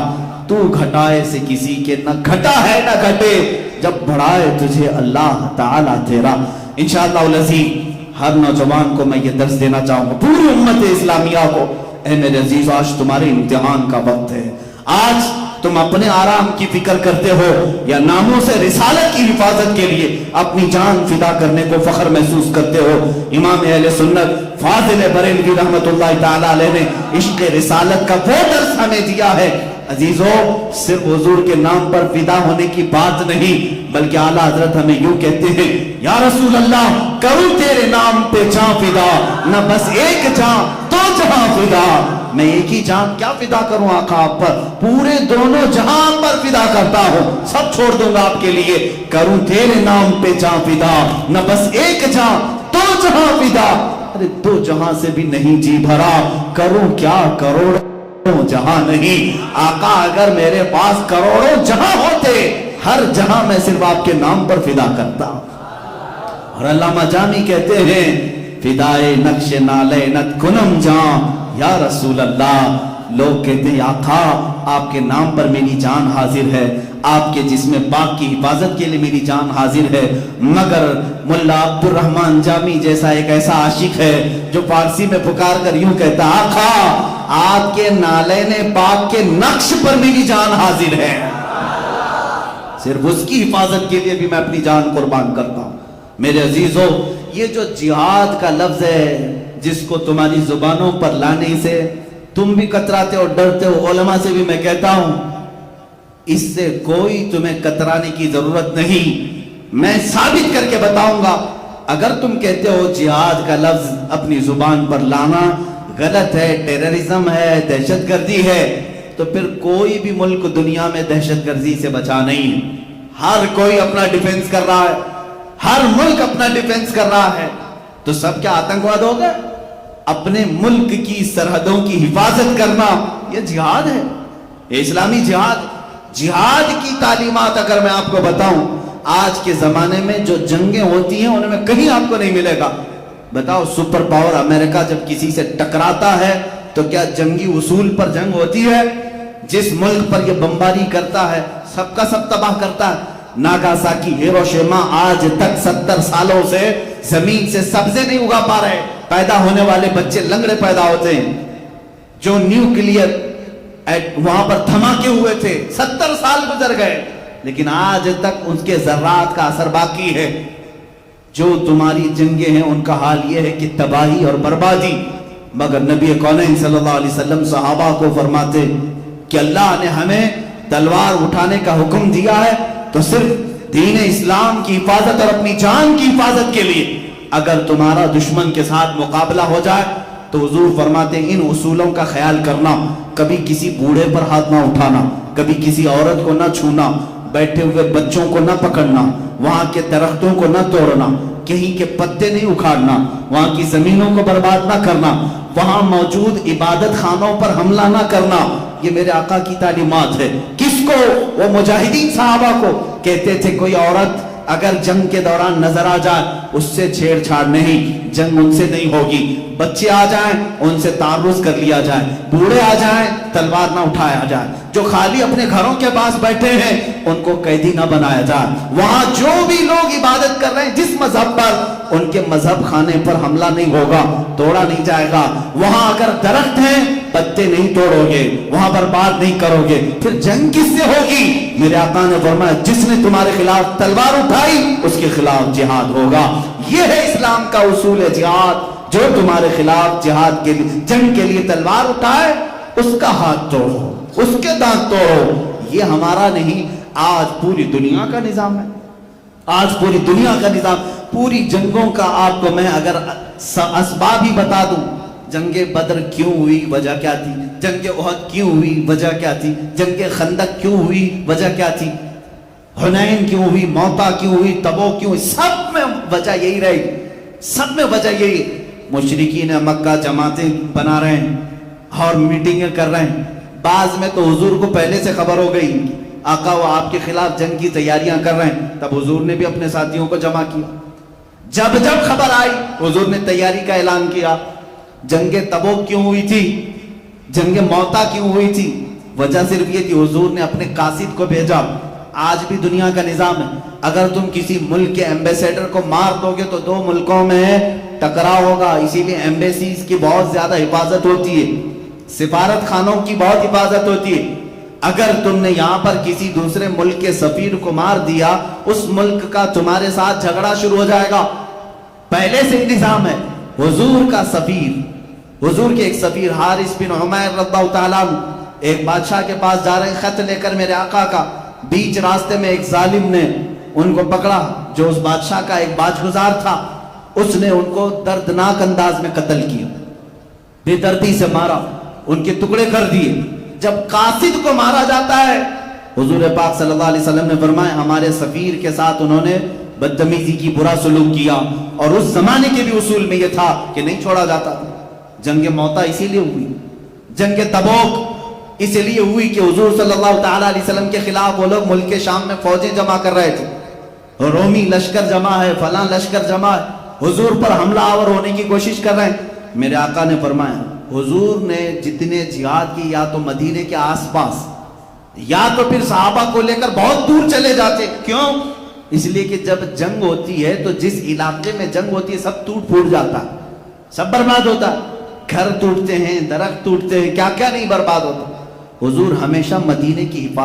تو گھٹائے سے کسی کے نہ گھٹا ہے نہ گھٹے، جب بڑھائے تجھے اللہ تعالیٰ تیرا۔ انشاءاللہ العزیز ہر نوجوان کو میں یہ درس دینا چاہوں گا، پوری امت اسلامیہ کو، اے میرے عزیز آج تمہارے امتحان کا وقت ہے، آج تم اپنے آرام کی فکر کرتے ہو یا ناموس رسالت کی حفاظت کے لیے اپنی جان فدا کرنے کو فخر محسوس کرتے ہو؟ امام اہل سنت فاضل بریلوی رحمت اللہ تعالی علیہ نے عشق رسالت کا وہ درس ہمیں دیا ہے۔ عزیزو، صرف حضور کے نام پر فدا ہونے کی بات نہیں، بلکہ اعلیٰ حضرت ہمیں یوں کہتے ہیں، یا رسول اللہ کروں تیرے نام پہ جاں فدا، نہ بس ایک جاں دو جہاں فدا۔ میں ایک ہی جان کیا فدا کروں آقا آپ پر، پورے دونوں جہاں پر فدا کرتا ہوں، سب چھوڑ دوں گا آپ کے لیے۔ کروں تیرے نام پہ جاں فدا، نہ بس ایک جاں دو جہاں فدا۔ ارے دو جہاں سے بھی نہیں جی بھرا، کروں کیا کروڑوں جہاں نہیں۔ آقا اگر میرے پاس کروڑوں جہاں ہوتے، ہر جہاں میں صرف آپ کے نام پر فدا کرتا۔ اور علامہ جامی کہتے ہیں، فدائے نقش نالینت کنم جاں یا رسول اللہ۔ لوگ کہتے ہیں آقا آپ کے نام پر میری جان حاضر ہے، آپ کے جسم پاک کی حفاظت کے لیے میری جان حاضر ہے، مگر ملا عبد الرحمن جامی جیسا ایک ایسا عاشق ہے جو فارسی میں پکار کر یوں کہتا، آقا آپ کے نالین پاک کے نقش پر میری جان حاضر ہے، صرف اس کی حفاظت کے لیے بھی میں اپنی جان قربان کرتا ہوں۔ میرے عزیزو، یہ جو جہاد کا لفظ ہے جس کو تمہاری زبانوں پر لانے سے تم بھی کتراتے ہو، ڈرتے ہو، علماء سے بھی میں کہتا ہوں اس سے کوئی تمہیں کترانے کی ضرورت نہیں۔ میں ثابت کر کے بتاؤں گا، اگر تم کہتے ہو جہاد کا لفظ اپنی زبان پر لانا غلط ہے، ٹیررزم ہے، دہشت گردی ہے، تو پھر کوئی بھی ملک دنیا میں دہشت گردی سے بچا نہیں ہے۔ ہر کوئی اپنا ڈیفنس کر رہا ہے، ہر ملک اپنا ڈیفنس کر رہا ہے، تو سب کیا آتنکواد ہو گئے؟ اپنے ملک کی سرحدوں کی حفاظت کرنا یہ جہاد ہے، یہ اسلامی جہاد۔ جہاد کی تعلیمات اگر میں آپ کو بتاؤں، آج کے زمانے میں جو جنگیں ہوتی ہیں ان میں کہیں آپ کو نہیں ملے گا۔ بتاؤ، سپر پاور امریکہ جب کسی سے ٹکراتا ہے تو کیا جنگی اصول پر جنگ ہوتی ہے؟ جس ملک پر یہ بمباری کرتا ہے سب کا سب تباہ کرتا ہے۔ ناگاساکی، ہیروشیما آج تک 70 سالوں سے زمین سے سبزے نہیں اگا پا رہے، پیدا ہونے والے بچے لنگڑے پیدا ہوتے ہیں۔ جو نیوکلیئر وہاں پر دھماکے ہوئے تھے، 70 سال گزر گئے، لیکن آج تک اس کے ذرات کا اثر باقی ہے۔ جو تمہاری جنگیں ہیں ان کا حال یہ ہے کہ تباہی اور بربادی، مگر نبی کونین صلی اللہ علیہ وسلم صحابہ کو فرماتے کہ اللہ نے ہمیں تلوار اٹھانے کا حکم دیا ہے تو صرف دین اسلام کی حفاظت اور اپنی جان کی حفاظت کے لیے۔ اگر تمہارا دشمن کے ساتھ مقابلہ ہو جائے تو حضور فرماتے ہیں ان اصولوں کا خیال کرنا، کبھی کسی بوڑھے پر ہاتھ نہ اٹھانا، کبھی کسی عورت کو نہ چھونا، بیٹھے ہوئے بچوں کو نہ پکڑنا، وہاں کے درختوں کو نہ توڑنا، کہیں کے پتے نہیں اکھاڑنا، وہاں کی زمینوں کو برباد نہ کرنا، وہاں موجود عبادت خانوں پر حملہ نہ کرنا۔ یہ میرے آقا کی تعلیمات ہے۔ کس کو؟ وہ مجاہدین صحابہ کو کہتے تھے کوئی عورت اگر جنگ کے دوران نظر آ جائے اس سے چھیڑ چھاڑ نہیں، جنگ ان سے نہیں ہوگی۔ بچے آ جائیں ان سے تعرض کر لیا جائے، بوڑھے آ جائیں تلوار نہ اٹھایا جائے، جو خالی اپنے گھروں کے پاس بیٹھے ہیں ان کو قیدی نہ بنایا جائے۔ وہاں جو بھی لوگ عبادت کر رہے ہیں جس مذہب پر، ان کے مذہب خانے پر حملہ نہیں ہوگا، توڑا نہیں جائے گا۔ وہاں اگر درخت ہیں پتے نہیں توڑو گے، وہاں برباد نہیں کرو گے، پھر جنگ کس سے ہوگی؟ میرے آقا نے فرمایا جس نے تمہارے خلاف تلوار اٹھائی اس کے خلاف جہاد ہوگا۔ یہ ہے اسلام کا اصول ہے جہاد۔ جو تمہارے خلاف جہاد کے لیے جنگ کے لیے تلوار اٹھائے اس کا ہاتھ توڑو، اس کے دانت توڑو۔ یہ ہمارا نہیں، آج پوری دنیا کا نظام ہے، آج پوری دنیا کا نظام۔ پوری جنگوں کا آپ کو میں اگر اسباب ہی بتا دوں، جنگ بدر کیوں ہوئی، وجہ کیا تھی؟ جنگ احد کیوں ہوئی، وجہ کیا تھی؟ جنگ خندق کیوں ہوئی، وجہ کیا تھی؟ حنین کیوں ہوئی، موتا کیوں ہوئی، تبوک کیوں ہوئی؟ سب میں وجہ یہی رہی، سب میں وجہ یہی۔ مشرکین مکہ جماعتیں بنا رہے ہیں اور میٹنگیں کر رہے ہیں، بعض میں تو حضور کو پہلے سے خبر ہو گئی آقا وہ آپ کے خلاف جنگ کی تیاریاں کر رہے ہیں، تب حضور نے بھی اپنے ساتھیوں کو جمع کیا۔ جب جب خبر آئی حضور نے تیاری کا اعلان کیا۔ جنگ تبوک کیوں ہوئی تھی، جنگ موتا کیوں ہوئی تھی؟ وجہ صرف یہ تھی حضور نے اپنے قاصد کو بھیجا۔ آج بھی دنیا کا نظام ہے، اگر تم کسی ملک کے ایمبیسیڈر کو مار دو گے تو دو ملکوں میں ٹکراؤ ہوگا، اسی لیے ایمبیسیز کی بہت زیادہ حفاظت ہوتی ہے، سفارت خانوں کی بہت حفاظت ہوتی ہے۔ اگر تم نے یہاں پر کسی دوسرے ملک کے سفیر کو مار دیا اس ملک کا تمہارے ساتھ جھگڑا شروع ہو جائے گا. پہلے سے انتظام ہے. حضور کا سفیر، حضور کے ایک سفیر حارث بن عمیر رضی اللہ تعالیٰ عنہ ایک بادشاہ کے پاس جا رہے ہیں خط لے کر میرے آقا کا. بیچ راستے میں ایک ظالم نے ان کو پکڑا جو اس بادشاہ کا ایک باج گزار تھا. اس نے ان کو دردناک انداز میں قتل کیا، بے دردی سے مارا، ان کے ٹکڑے کر دیے. جب قاصد کو مارا جاتا ہے حضور پاک صلی اللہ علیہ وسلم نے فرمایا ہمارے سفیر کے ساتھ انہوں نے بدتمیزی کی، برا سلوک کیا. اور اس زمانے کے بھی اصول میں یہ تھا کہ نہیں چھوڑا جاتا. جنگ موتا اسی لیے ہوئی، جنگ تبوک اس لیے ہوئی کہ حضور صلی اللہ تعالیٰ علیہ وسلم کے خلاف وہ لوگ ملک کے شام میں فوجیں جمع کر رہے تھے. رومی لشکر جمع ہے، فلاں لشکر جمع ہے، حضور پر حملہ آور ہونے کی کوشش کر رہے ہیں. میرے آقا نے فرمایا حضور نے جتنے جہاد کی یا تو مدینے کے آس پاس یا تو پھر صحابہ کو لے کر بہت دور چلے جاتے. کیوں؟ اس لیے کہ جب جنگ ہوتی ہے تو جس علاقے میں جنگ ہوتی ہے سب ٹوٹ پھوٹ جاتا ہے، سب برباد ہوتا ہے. گھر ٹوٹتے ہیں، درخت ٹوٹتے ہیں، کیا کیا نہیں برباد ہوتا. حضور ہمیشہ مدینے کی حفاظت